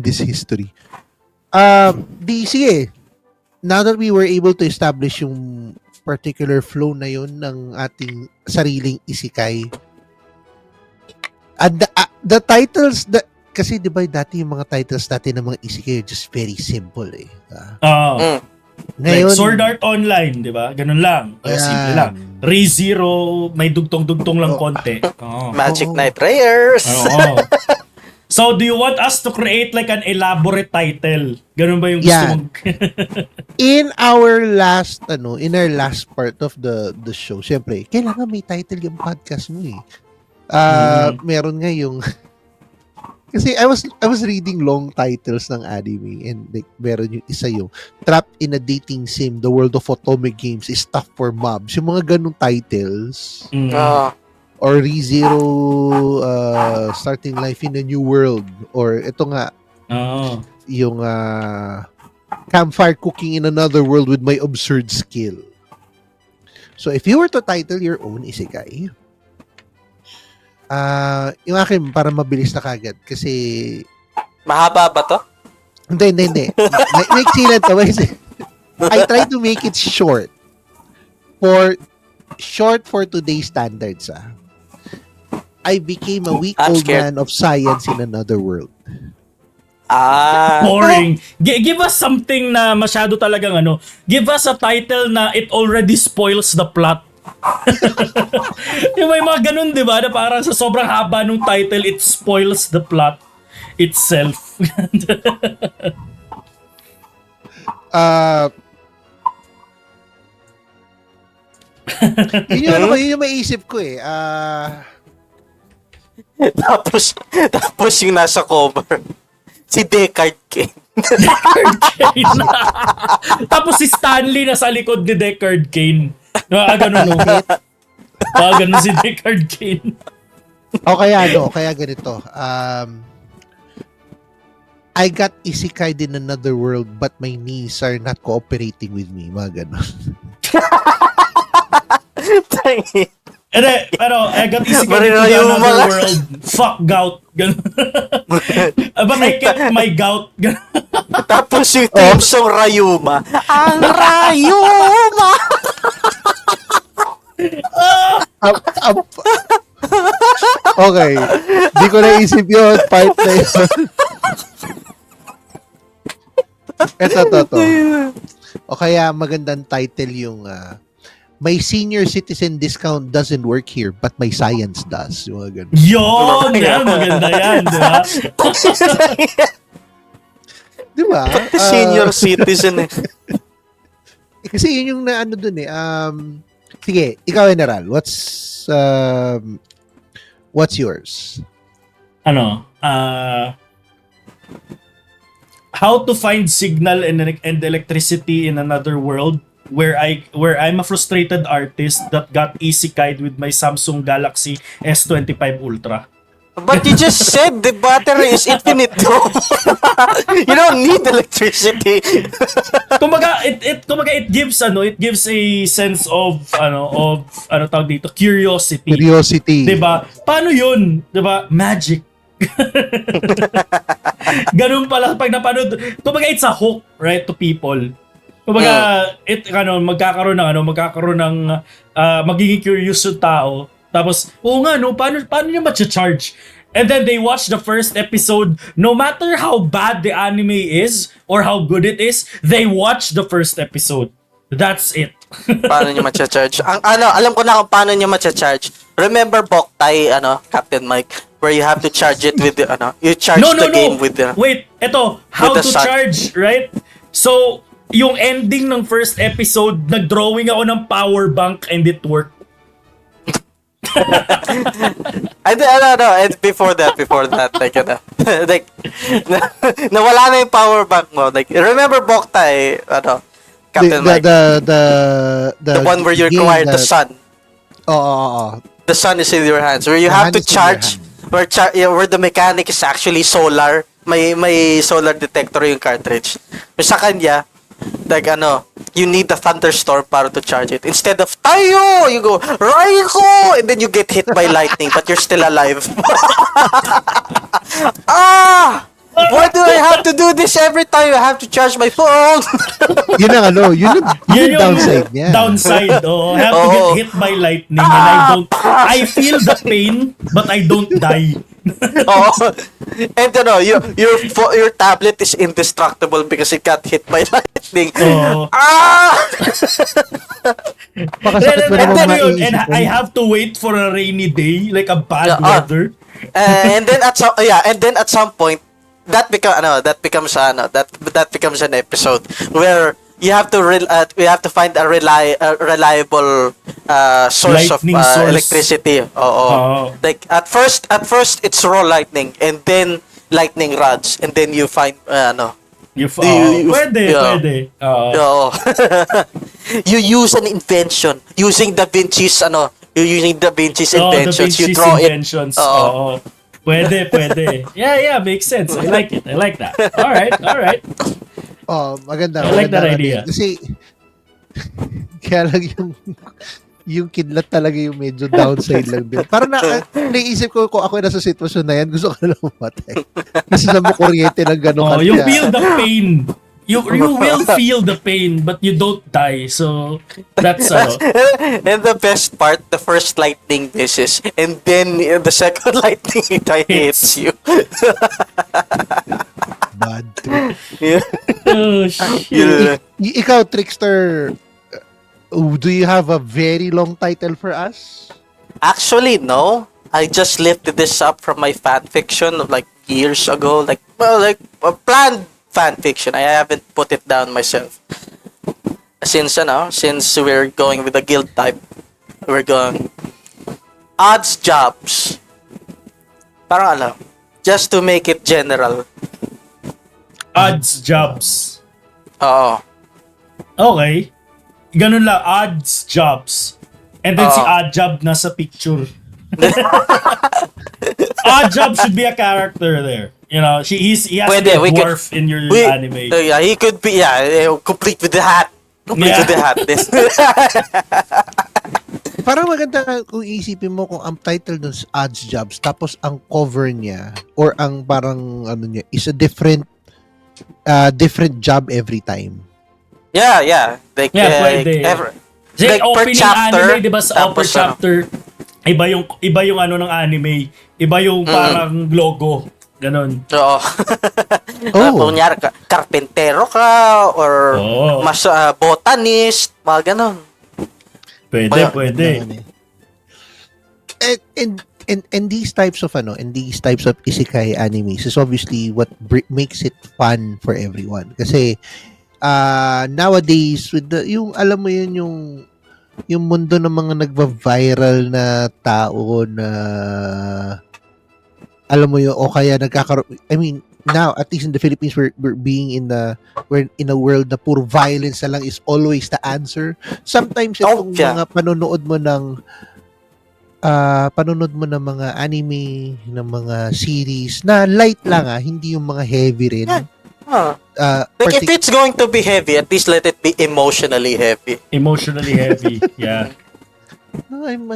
this history. Sige, now that we were able to establish yung particular flow na yun ng ating sariling isekai, and the titles, kasi di ba dati yung mga titles dati ng mga isekai are just very simple eh. Ngayon, like Sword Art Online, di ba? Ganun lang. Simple lang. ReZero, may dugtong-dugtong lang konti. Magic Knight Rares. So, do you want us to create like an elaborate title? Ganun ba yung gusto mong... in our last part of the show, syempre, kailangan may title yung podcast mo eh. Meron nga yung... Kasi I was reading long titles ng anime, and like meron yung isa yung Trapped in a Dating Sim, The World of Otome Games is Tough for Mobs. Yung mga ganung titles. Or ReZero, Starting Life in a New World. Or ito nga, yung Campfire Cooking in Another World with My Absurd Skill. So if you were to title your own isekai, yung akin para mabilis na kagad kasi mahaba ba to? Hindi. Make silat to. I try to make it short for today's standards. I became a weak old man of science in another world. Boring. Give us something na masyado talagang give us a title na it already spoils the plot. Yung may mga ganun, di ba? Na parang sa sobrang haba ng title, it spoils the plot itself. Yun yung maisip ko eh. Tapos yung nasa cover, si Deckard Cain. Tapos si Stanley nasa likod ni Deckard Cain. Ganun si Isekai'd Cain. Kaya ganito. I got isekai'd in another world but my knees are not cooperating with me. Mga ganun. And then, I got isekai Marino into yung another mga- world. Fuck gout. Ganun. But I kept my gout. Ganun. Tapos yung theme song Rayuma. Ang Rayuma! Up, up. Okay. Di ko naisip yun. Part na yun. Ito. O kaya magandang title yung my senior citizen discount doesn't work here but my science does. Yung mga ganun. Yun! Yan, maganda yan. Diba? Di ba? Senior citizen eh. Kasi yun yung naano dun eh. Sige, ikaw General. What's yours? How to find signal and electricity in another world where I'm a frustrated artist that got Isekai'd with my Samsung Galaxy S25 Ultra. But you just said the battery is infinite though. You don't need electricity. Kumbaga it gives a sense of tawag dito, curiosity. Curiosity. 'Di ba? Paano 'yun? 'Di ba? Magic. Ganun pala pag napanood. Kumbaga it's a hook, right, to people. Kumbaga magkakaroon ng magiging curious yung tao. Tapos, nga no, paano niya ma-charge? And then they watch the first episode. No matter how bad the anime is or how good it is, they watch the first episode. That's it. Paano niya ma-charge? Alam ko na kung paano niya ma-charge. Remember Boktai, Captain Mike, where you have to charge it with the, you charge the game with the... Wait, eto, how the to sun. charge, right? So, yung ending ng first episode, nag-drawing ako ng power bank and it worked. And before that, like, nawala na yung power bank mo. Like, remember Boktai, Captain Mike? The one where you game require the that- sun. Oo. The sun is in your hands. Where you The have to hand is in your charge, where the mechanic is actually solar. May solar detector yung cartridge. Sa kanya, like you need a thunderstorm para to charge it. Instead of tayo, you go Raiko, and then you get hit by lightning, but you're still alive. Why do I have to do this every time I have to charge my phone? Yun ang yun yung downside niya. Downside, I have to get hit by lightning and I feel the pain, but I don't die. And your tablet is indestructible because it got hit by lightning. Pakasakit mo naman And maiisip mo. I have to wait for a rainy day, like a bad weather. And then at some point that becomes an episode where we have to find a reliable source Lightning of source. electricity. Like at first it's raw lightning and then lightning rods and then you find Pwede. you use an invention using Da Vinci's inventions. You draw inventions. it. Pwede. Yeah, makes sense. I like it. I like that. All right. Maganda. I like that idea. Kasi kaya lang yung kidlat talaga yung medyo downside lang din. Parang naisip ko kung ako nasa sitwasyon na yan, gusto ko na lang mamatay. Kasi na mo kuryente ng gano'n. You feel the pain. You will feel the pain, but you don't die. So that's And the best part, the first lightning misses, and then the second lightning hits you. Bad trip. Oh shit. Ikaw, Trickster, do you have a very long title for us? Actually, no. I just lifted this up from my fan fiction of like years ago, like a planned fan fiction. I haven't put it down myself. Since we're going with the guild type, we're going odds jobs. Parang just to make it general. Odds jobs. Oo. Okay. Ganun lang, odds jobs. And then si odd job nasa picture. Odd job should be a character there. You know, he has to be a dwarf in your anime. Yeah, he could be complete with the hat. Complete with the hat. Parang maganda kung isipin mo kung ang title dun is Odds Jobs tapos ang cover niya or ang parang ano niya is a different job every time. Yeah. Like, Pwede. Kasi like per opening chapter, anime, di ba sa tapos per chapter, iba yung ano ng anime, iba yung parang logo, ganon. Oo. Kunyari, karpentero ka, or mas botanist, mga ganon. Pwede. And these types of isekai animes is obviously what makes it fun for everyone. Kasi nowadays with yung alam mo yun yung mundo ng mga nagva-viral na tao na alam mo yun o kaya now at least in the Philippines we're in a world na puro violence na lang is always the answer. Sometimes itong mga panonood mo ng mga anime, ng mga series na light lang hindi yung mga heavy rin. Like if it's going to be heavy, at least let it be emotionally heavy. Yeah. It's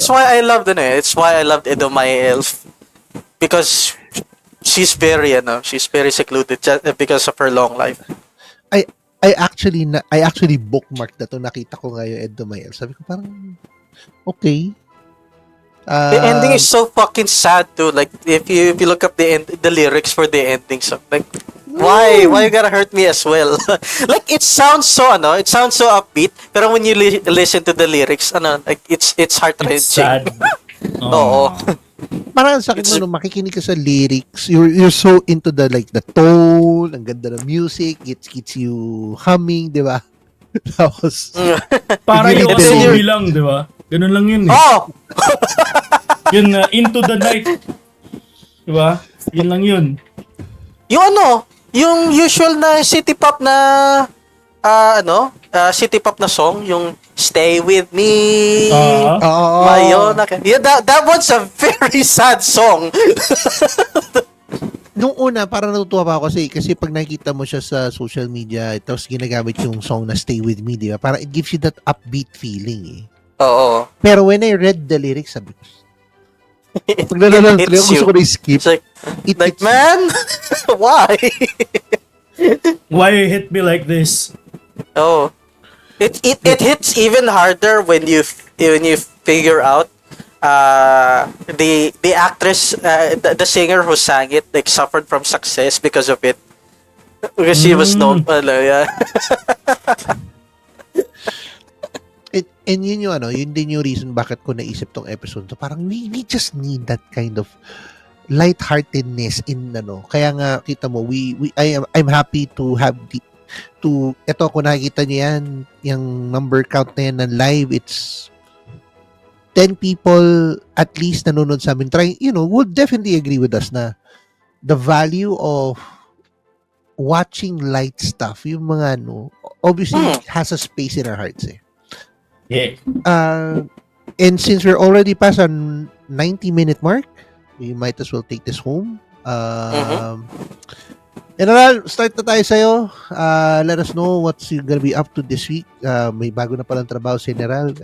why I loved it. It's why I loved Edomai Elf, because she's very secluded just because of her long life. I actually bookmarked na to. Nakita ko nga yung Edomai Elf. Sabi ko parang okay. The ending is so fucking sad too. Like if you look up the lyrics for the ending song, like why you gotta hurt me as well? Like it sounds so upbeat, pero when you listen to the lyrics, like it's heart-wrenching. It's sad. Oo. Parang sakit mo nung makikinig ka sa lyrics. You're so into the tone, ang ganda ng music, it gets you humming, di ba? Tapos para yung OSOB lang, di ba? Ganun lang yun Yun, Into the Night. Di ba? Yun lang yun. Yung usual na city pop na city pop na song, yung Stay With Me. Yeah, that one's a very sad song. Nung una, parang natutuwa pa ako kasi pag nakikita mo siya sa social media, tapos ginagamit yung song na Stay With Me, di ba? Parang it gives you that upbeat feeling Oo. Pero when I read the lyrics, sabi ko, pag nalala, gusto ko na-skip. It's like, man, why? Why you hit me like this? Oh. It hits even harder when you figure out the actress, the singer who sang it, like suffered from success because of it, because she was known. Yeah. And yun din yung reason bakit ko naisip tong episode. So parang we just need that kind of lightheartedness in Kaya nga kita mo, I'm happy to have eto kung nakikita niyo yan, yung number count na yan ng live, it's 10 people at least nanonood sa amin. Would definitely agree with us na the value of watching light stuff, yung mga obviously has a space in our hearts Yeah. And since we're already past on 90-minute mark, we might as well take this home. General, start na tayo sa'yo. Let us know what's you gonna be up to this week. May bago na palang trabaho si General.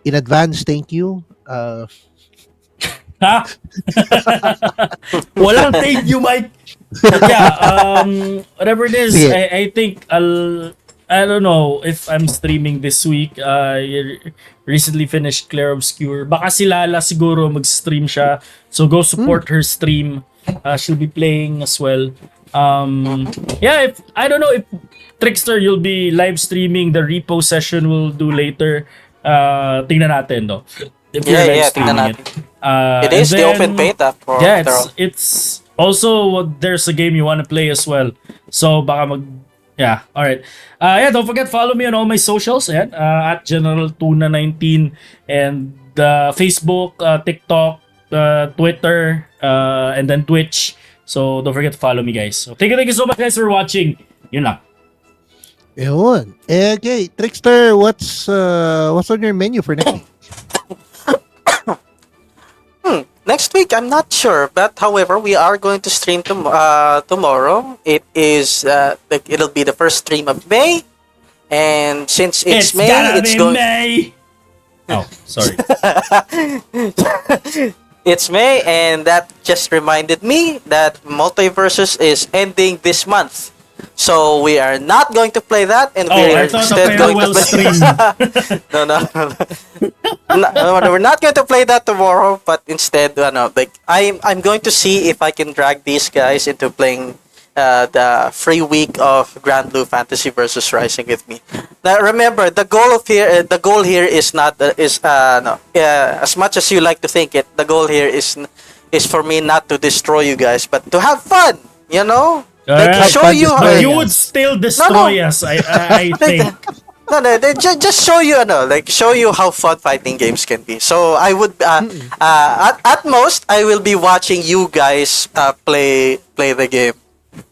In advance, thank you. Ha? Walang thank you, Mike. Yeah, whatever it is, I think I don't know if I'm streaming this week. I recently finished Claire Obscure. Baka si Lala siguro mag-stream siya. So go support her stream. She'll be playing as well. Yeah, I don't know if Trickster, you'll be live streaming. The repo session we'll do later. Tingnan natin, no? If you're live streaming it. It is the open beta. It's also there's a game you want to play as well. So baka yeah, all right. Yeah, don't forget, follow me on all my socials at General Tuna 19 and Facebook, TikTok, Twitter, and then Twitch. So don't forget to follow me, guys. So thank you so much, guys, for watching. Yun lang. Yun. Okay, Trickster, what's on your menu for next week? Next week, I'm not sure, but however, we are going to stream tomorrow. It is it'll be the first stream of May, And since it's May, gotta it's be going. May. Oh, sorry. It's May, and that just reminded me that Multiversus is ending this month. So we are not going to play that, and Oh, we are I thought a instead going to farewell play. stream. No, we're not going to play that tomorrow, but instead, like I'm going to see if I can drag these guys into playing the free week of Grand Blue Fantasy versus Rising with me. Now, remember, the goal here is not no. As much as you like to think it, the goal here is for me not to destroy you guys, but to have fun. You know. Like Alright, show you but how you would still destroy us, I think. no, they just show you, show you how fun fighting games can be. So I would, at most, I will be watching you guys play the game,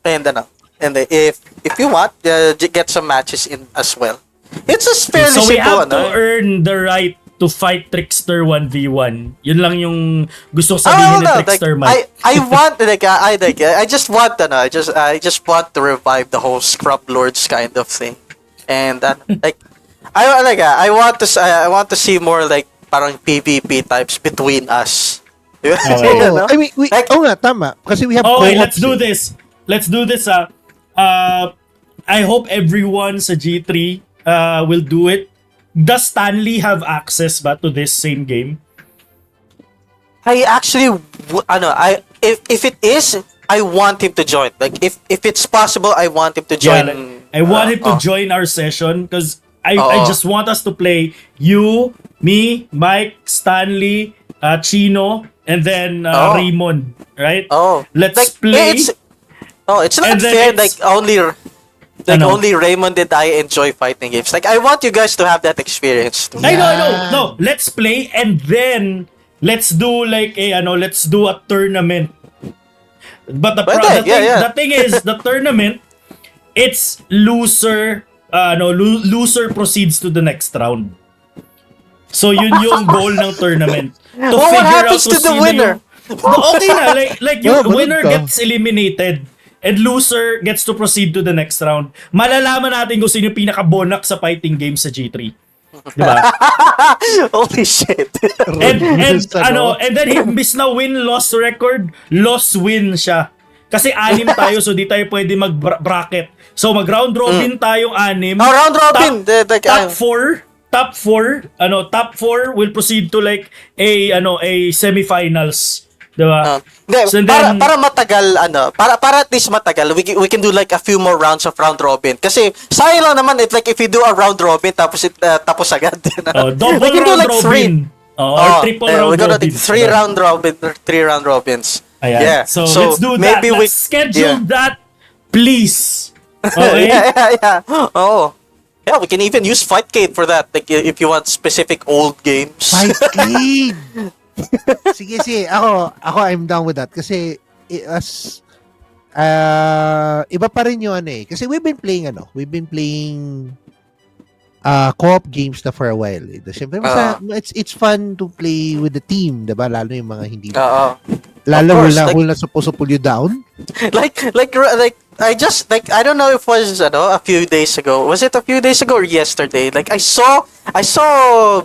and if you want, get some matches in as well. It's just fairly So we simple, have to earn the right to fight Trickster 1v1. Yun lang yung gusto ko sabihin ni Trickster Mike. I want I just want I just want to revive the whole Scrub Lords kind of thing, and I want to see more like parang PvP types between us. You know? I mean, tama. Kasi we have Okay, co-ops. let's do this. I hope everyone sa G3 will do it. Does Stanley have access ba to this same game? I actually, if it is, I want him to join. Like if it's possible, I want him to join. I want him to join our session because I just want us to play you, me, Mike, Stanley, Chino, and then Raymond, right? Let's play. It's not fair. Only Raymond and I enjoy fighting games. Like I want you guys to have that experience too. I know. No, let's play and then let's do let's do a tournament. But the thing is, the tournament, it's loser loser proceeds to the next round. So yun yung goal ng tournament. To what figure happens out to the winner? Okay na, like yung Yeah, winner ganun ka. gets eliminated and loser gets to proceed to the next round. Malalaman natin kung sino yung pinaka-bonak sa fighting game sa G3. Diba? Holy shit! and then imbis na win-loss record, loss-win siya. Kasi 6 tayo, so di tayo pwede mag-bracket. So mag-round robin tayong 6. Round robin. Top 4 will proceed to like a semifinals. Diba? So para matagal para at least matagal we can do like a few more rounds of round robin kasi sayang lang naman if you do a round robin tapos tapos agad double we can do round like robin. Or triple round we're gonna robin. do 3 round robins. Ayan. Yeah. So let's do that. maybe Let's schedule that, please. Okay? yeah. Yeah, we can even use Fightcade for that. Like if you want specific old games. Fightcade! Sige. Ako, I'm down with that. Kasi, iba pa rin yung Kasi we've been playing co-op games na for a while. Siyempre, it's fun to play with the team, diba? Lalo yung mga hindi. Lalo whole na supposed to pull you down. I don't know if it was a few days ago. Was it a few days ago or yesterday? Like I saw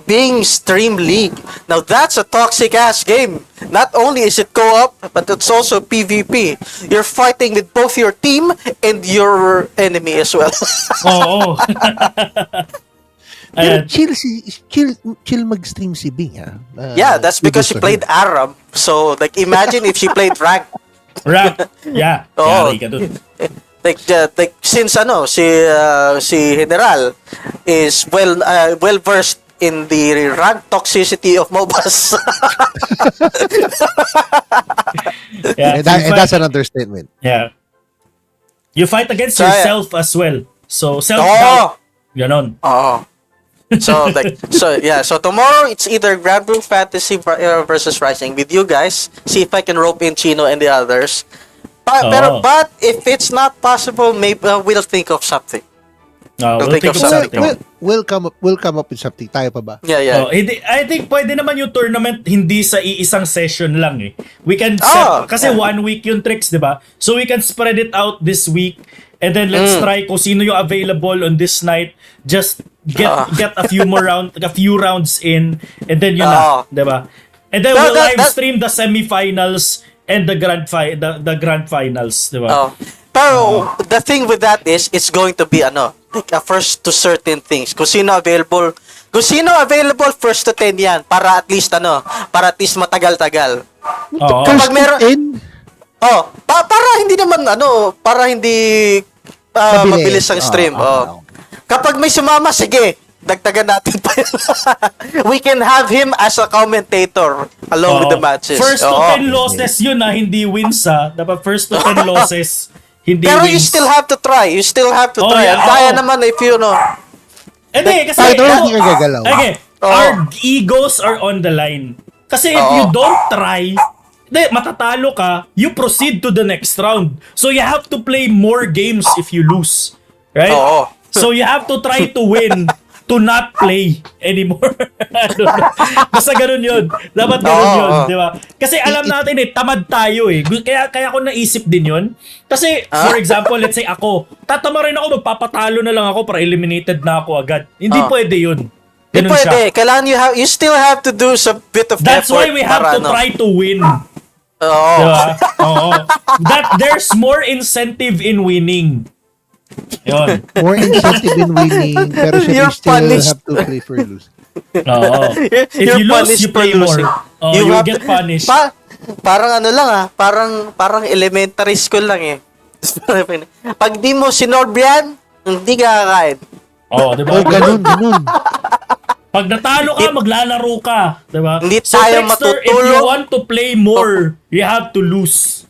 being Stream League. Now that's a toxic ass game. Not only is it co-op, but it's also PvP. You're fighting with both your team and your enemy as well. Oo. Pero chill mag-stream si Bing, ha? Yeah, that's because she played Aram. So like imagine if she played rank. Rap. Yeah. Yari ka dun. Like since si General is well versed in the rank toxicity of MOBAs. Yeah. And that's an understatement. Yeah. You fight against So, yourself as well. So self-doubt. Ganon. So tomorrow it's either Grand Blue Fantasy versus Rising with you guys. See if I can rope in Chino and the others. But if it's not possible, maybe we'll think of something. We'll think of something. We'll come up with something. Tayo pa ba? Yeah. I think pwede naman yung tournament hindi sa iisang session lang eh. We can set, kasi 1 week yung tricks, di ba? So we can spread it out this week And then let's try kung sino yung available on this night. Just get a few rounds in, and then yun na, 'di ba? And then we'll live stream the semifinals and the grand finals, 'di ba? Pero the thing with that is it's going to be like a first to certain things. Kung sino available first to 10 yan para at least matagal-tagal. Kapag meron para hindi naman para hindi mabilis ang stream. Kapag may sumama, sige, dagdagan natin pa yun. We can have him as a commentator along with the matches. First to 10 losses yun hindi wins Dapat first to 10 losses, hindi Pero wins. you still have to try. Yeah, Kaya naman if you know. Hindi, kasi hindi ka gagalaw. Okay, our egos are on the line. Kasi if you don't try, matatalo ka, you proceed to the next round. So you have to play more games if you lose. Right? So you have to try to win to not play anymore. Basta ganun yun. Dapat ganun yun, di ba? Kasi alam natin tamad tayo Kaya ko naisip din yun. Kasi, for example, let's say ako, tatama rin ako, magpapatalo na lang ako para eliminated na ako agad. Hindi pwede yun. Ganun pwede. siya. Kailangan you still have to do some bit of That's effort. why we have to try to win. Diba? There's more incentive in winning. Yun. More incentive in winning, pero You're you still punished. have to play for losing. If you lose, you play more. You get punished. Parang parang elementary school lang Pag di mo sinorb yan, hindi ka kakain. Diba? Ganun. Pag natalo ka, maglalaro ka. Diba? Hindi So, tayo Dexter, if you matutulog. want to play more, you have to lose.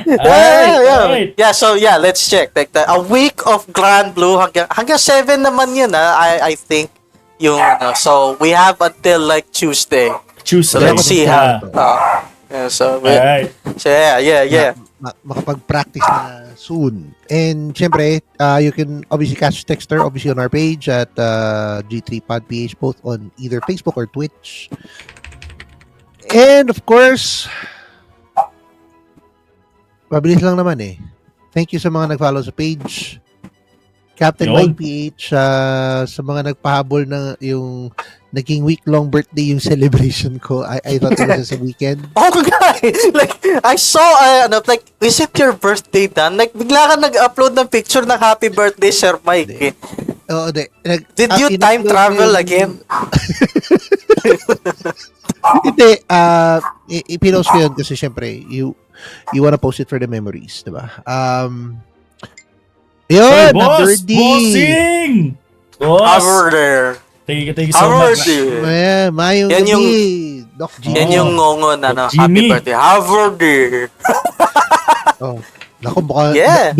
Alright. So let's check. Like a week of Grand Blue hanggang 7 naman yun I think yung so we have until like Tuesday. So let's see how. Alright. So yeah. Makapag-practice na soon. And syempre, you can obviously catch Dexter obviously on our page at G3PodPH, both on either Facebook or Twitch. And of course, mabilis lang naman Thank you sa mga nag-follow sa page. Captain Yun. YPH, sa mga nagpahabol na yung naging week-long birthday yung celebration ko. I thought it was just a weekend. Oh my, like I saw like is it your birthday Dan? Like bigla ka nag-upload ng picture ng happy birthday Sir Mike. Oo, Did you time travel again? Hindi, ipinost ko yun kasi syempre, you wanna post it for the memories, diba? Yun, Boss! Dirty! Bossing! Boss! Over there. Thank you so much. Mayong Yan yung- gabi, Doc G. Yan yung ngongon happy Jimmy. birthday. Over there. Oh, naku, baka, Yeah.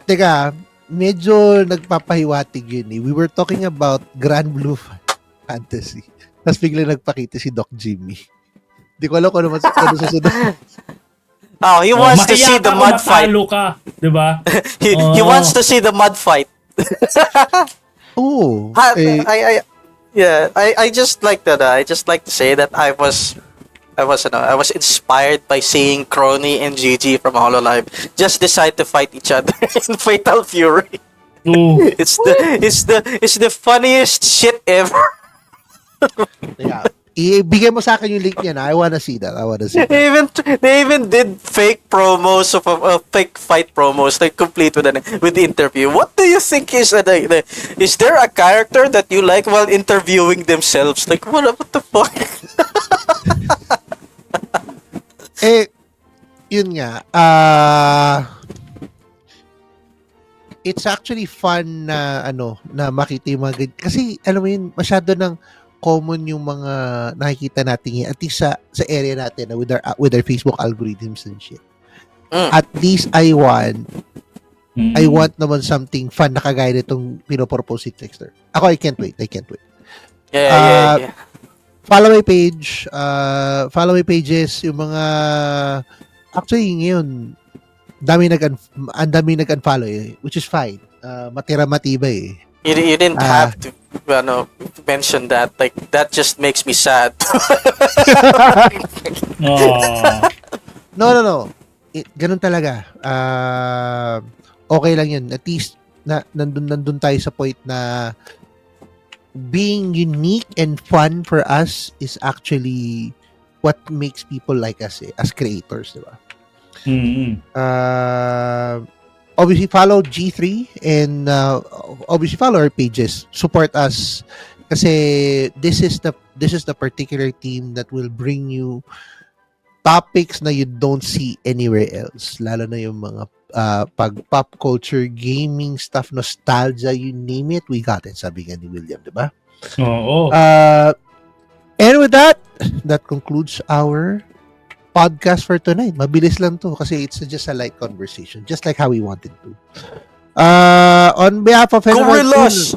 teka, medyo nagpapahiwatig yun We were talking about Grand Blue Fantasy. Tapos biglang nagpakita si Doc Jimmy. Di ko alam kung ano susunod. Oh, he wants to Mahiya see the ka mud kung fight. matalo ka, di ba? He wants to see the mud fight. Oo. I just like that. I just like to say that I was inspired by seeing Crony and Gigi from Hololive just decide to fight each other in Fatal Fury. Oo. It's the funniest shit ever. Yeah. Ibigay mo sa akin yung link niya na. I wanna see that. They even did fake promos of fake fight promos like complete with the interview. What do you think is there a character that you like while interviewing themselves? Like what the fuck? Yun nga. It's actually fun na na makita yung mga kasi alam mo yun, masyado ng common yung mga nakikita natin at least sa area natin with our Facebook algorithms and shit. At least I want naman something fun na kagaya nitong pinopropose si Dexter. Ako, I can't wait. Yeah. Follow my page. Follow my pages. Yung mga actually ngayon ang dami nag-unfollow which is fine. Matibay You didn't have to mention that. Like that just makes me sad. Oh. No. ganun talaga. Okay lang yun. At least, nandun tayo sa point na being unique and fun for us is actually what makes people like us as creators, di ba? Obviously follow G3 and obviously follow our pages. Support us kasi this is the particular team that will bring you topics na you don't see anywhere else. Lalo na yung mga pag pop culture, gaming stuff, nostalgia, you name it, we got it, sabi nga ni William, di ba? Oo. And with that concludes our podcast for tonight. Mabilis lang to kasi it's just a light conversation, just like how we wanted to. On behalf of Gorillas!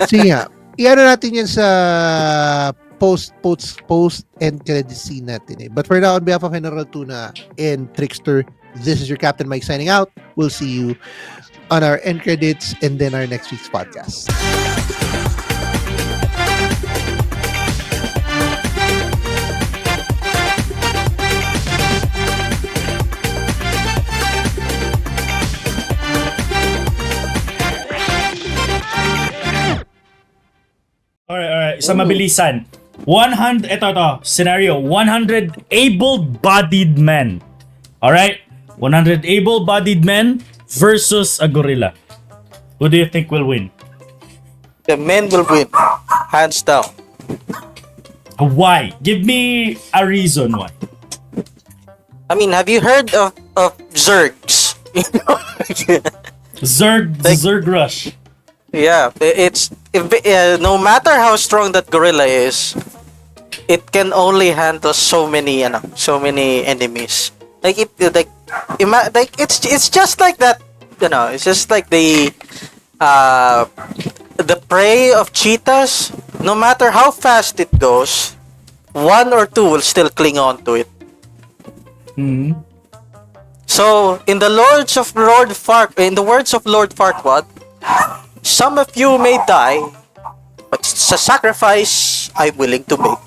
Sige nga, i-ano natin yan sa post and credit scene natin eh. But for now, on behalf of General Tuna and Trickster, this is your Captain Mike signing out. We'll see you on our end credits and then our next week's podcast. Alright. Sa mabilisan. 100, ito, scenario. 100 able-bodied men. Alright? 100 able-bodied men versus a gorilla. Who do you think will win? The men will win. Hands down. Why? Give me a reason why. I mean, have you heard of Zergs? Zerg rush. Yeah, no matter how strong that gorilla is, it can only handle so many enemies. It's just like that, it's just like the prey of cheetahs. No matter how fast it goes, one or two will still cling on to it. So, in the words of Lord Farquaad, some of you may die, but it's a sacrifice I'm willing to make.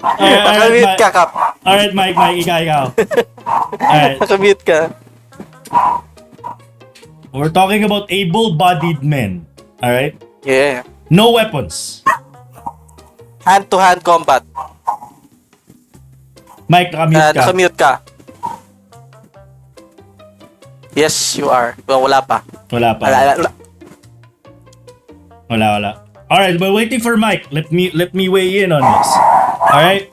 Nakamute ka, Kap. Alright, Mike, ikaw. Alright. Nakamute ka. We're talking about able-bodied men. Alright? Yeah. No weapons. Hand-to-hand combat. Mike, nakamute ka. Nakamute ka. Yes, you are. Well, wala pa. Wala. Alright, we're waiting for Mike. Let me weigh in on this. Alright?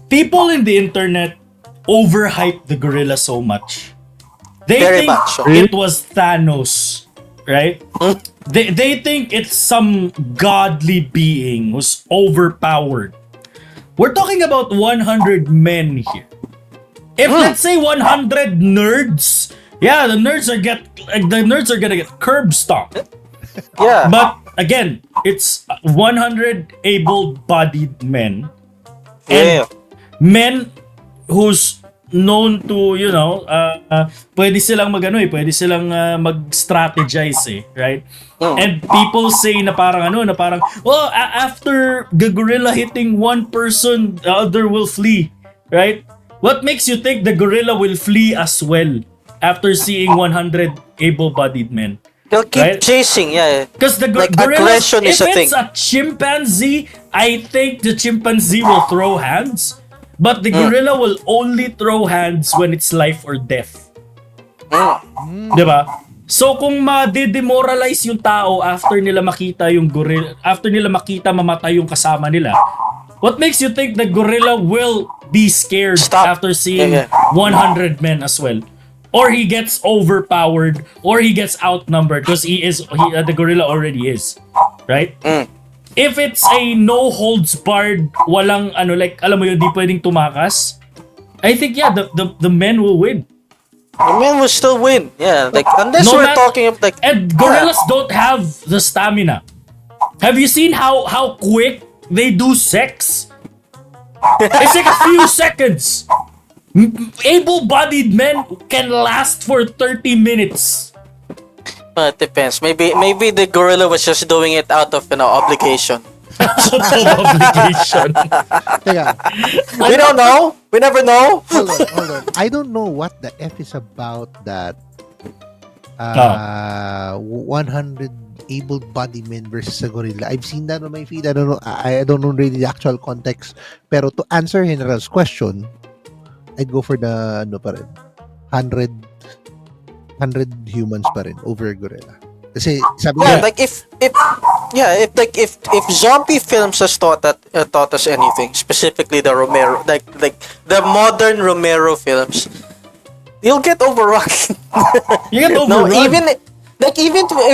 People in the internet overhype the gorilla so much. They Very think much so. it was Thanos, right? They think it's some godly being who's overpowered. We're talking about 100 men here. If let's say 100 nerds, yeah, the nerds are gonna get curb stomped. Yeah. But again, it's 100 able-bodied men. And Yeah. men who's known to, pwede silang mag-strategize right? And people say na parang after the gorilla hitting one person, the other will flee, right? What makes you think the gorilla will flee as well after seeing 100 able-bodied men? They'll keep right? chasing, yeah. Because the Like, gorillas, aggression if is a thing. it's a chimpanzee, I think the chimpanzee will throw hands. But the gorilla will only throw hands when it's life or death. Diba? So kung ma-demoralize yung tao after nila makita yung gorilla, after nila makita mamatay yung kasama nila, what makes you think the gorilla will be scared after seeing 100 men as well? Or he gets overpowered, or he gets outnumbered because the gorilla already is, right? If it's a no holds barred, walang alam mo yun, di pwedeng tumakas, I think the men will win. The men will still win, yeah. Like unless we're talking of like, and gorillas don't have the stamina. Have you seen how quick they do sex? It's like a few seconds. Able-bodied men can last for 30 minutes. It depends. Maybe the gorilla was just doing it out of obligation. Out of obligation. Teka, We don't know. We never know. hold on. I don't know what the F is about that 100 able-bodied men versus a gorilla. I've seen that on my feed. I don't know. I don't know really the actual context. Pero to answer General's question, I'd go for the 100 humans pa rin over a gorilla. Kasi sabi Yeah, niya, like if zombie films has taught us anything, specifically the Romero, like the modern Romero films, you'll get overrun. You get No, overrun.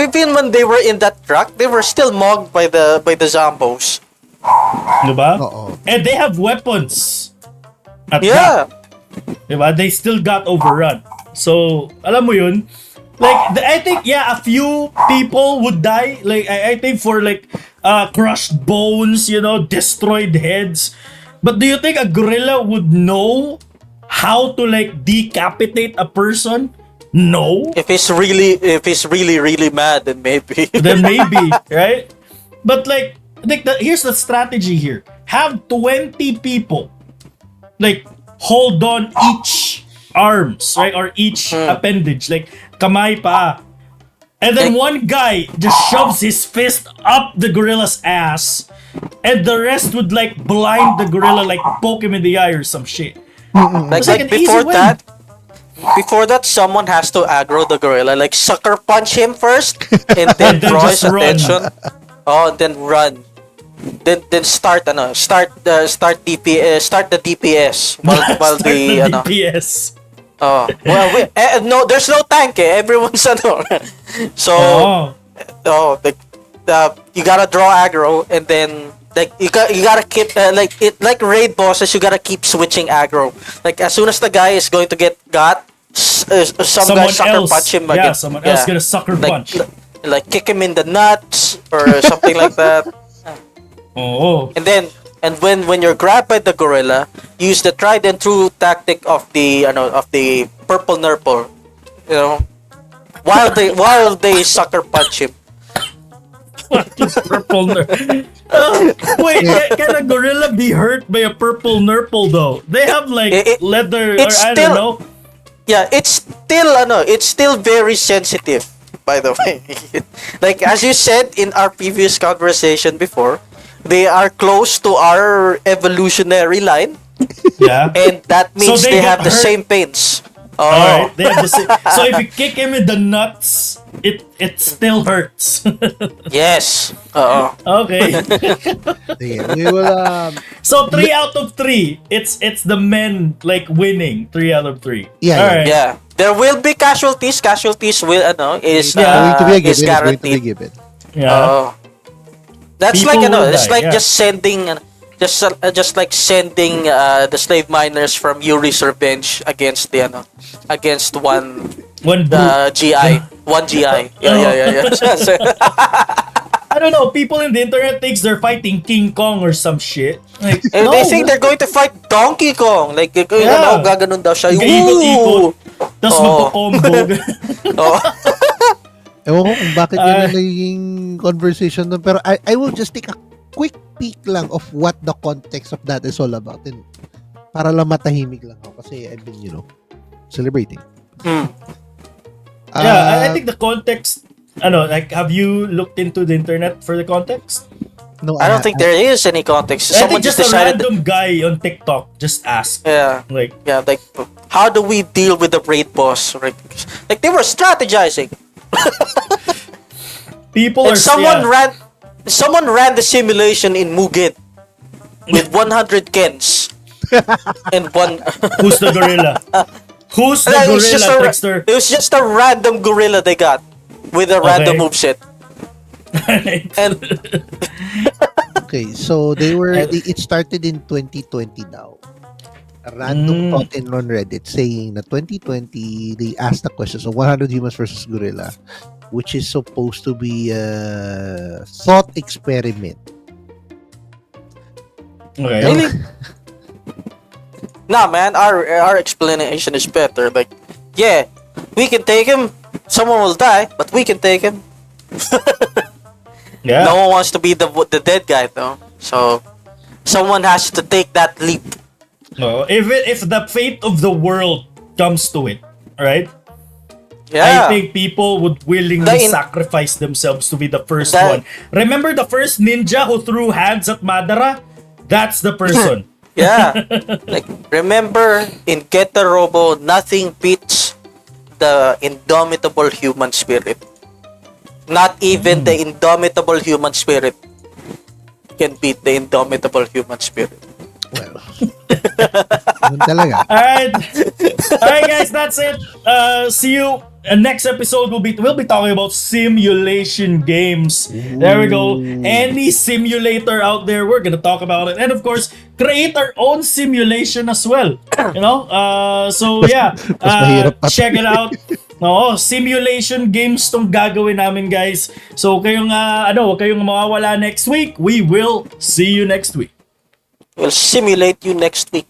even when they were in that truck, they were still mogged by the zombos. Diba? oo. And they have weapons. At Yeah. that. Diba? They still got overrun. So, alam mo yun? Like, I think, a few people would die. Like, I think for like, crushed bones, destroyed heads. But do you think a gorilla would know how to like decapitate a person? No. If he's really really mad, then maybe. Then maybe, right? But like, I think here's the strategy here. Have 20 people like hold on each arms, right? Or each appendage, like kamay pa. And then one guy just shoves his fist up the gorilla's ass, and the rest would like blind the gorilla, like poke him in the eye or some shit. like, It's like like an easy before that, someone has to aggro the gorilla, like sucker punch him first, and then And then draw his just run. attention. Oh, then run. Then start the DPS while Start the DPS. oh no, there's no tank. Everyone's so you gotta draw aggro, and then like you gotta keep like raid bosses. You gotta keep switching aggro. Like as soon as the guy is going to get got, some guy sucker punch him again. Someone else get a sucker punch. Like kick him in the nuts or something like that. Oh. And then when you're grabbed by the gorilla, use the tried and true tactic of the purple nurple, while they sucker punch him. Purple wait, can a gorilla be hurt by a purple nurple though? They have like leather, or it's I still- don't know. Yeah, it's still very sensitive, by the way. Like as you said in our previous conversation before, they are close to our evolutionary line, Yeah. and that means they they get have the hurt. same pains. Oh, Alright, they have the same. So if you kick him in the nuts, it still hurts. yes. Okay. Sige, we will So 3 out of 3. It's the men like winning 3 out of 3. Yeah, Alright. Yeah, there will be casualties. Casualties will is going to be a is given. It's going to be guaranteed. given. Yeah. Oh. That's People like will it's die, like yeah. just sending just like sending the slave miners from Yuri's Revenge against against one One group. GI. One GI. Yeah. I don't know, people in the internet thinks they're fighting King Kong or some shit. Like, And no, they think they're going to fight Donkey Kong. Like, gaganon daw siya. Ikot-ikot. Tapos Oo. magpo-combo. Oh. Ewan ko kung bakit yun ang naging conversation doon. Pero I will just take a quick peek lang of what the context of that is all about. And para lang matahimik lang ako. Kasi I've been, celebrating. Yeah, I think the context, like, have you looked into the internet for the context? No, I don't think there is any context. I Someone think just just a decided. random guy on TikTok just asked. Yeah. Like, Yeah, like how do we deal with the raid boss? Like they were strategizing. people And are someone ran the simulation in Mugen with 100 Kens and one. who's the gorilla? Who's the It was just gorilla, Trickster? it was just a random gorilla they got with a random moveset. And Okay, so it started in 2020 now. A random thought in on Reddit saying that 2020 they asked the question, so 100 humans versus gorilla, which is supposed to be a thought experiment. Okay. really, nah, man, our explanation is better. Like, yeah, we can take him. Someone will die, but we can take him. Yeah. No one wants to be the dead guy though. So someone has to take that leap. No, if the fate of the world comes to it, right? Yeah. I think people would willingly sacrifice themselves to be the first one. Remember the first ninja who threw hands at Madara? That's the person. Yeah. Like, remember in Get the Robo, nothing beats the indomitable human spirit. Not even the indomitable human spirit can beat the indomitable human spirit. Well, yun talaga. Alright. Alright guys, that's it. See you. Next episode we'll be talking about simulation games. There we go. Any simulator out there, we're gonna talk about it. And of course, create our own simulation as well. You know? So yeah. Mas mahirap pa. Check it out. No, simulation games tong gagawin namin, guys. So kayong wag kayong mawawala next week. We will see you next week. We'll simulate you next week.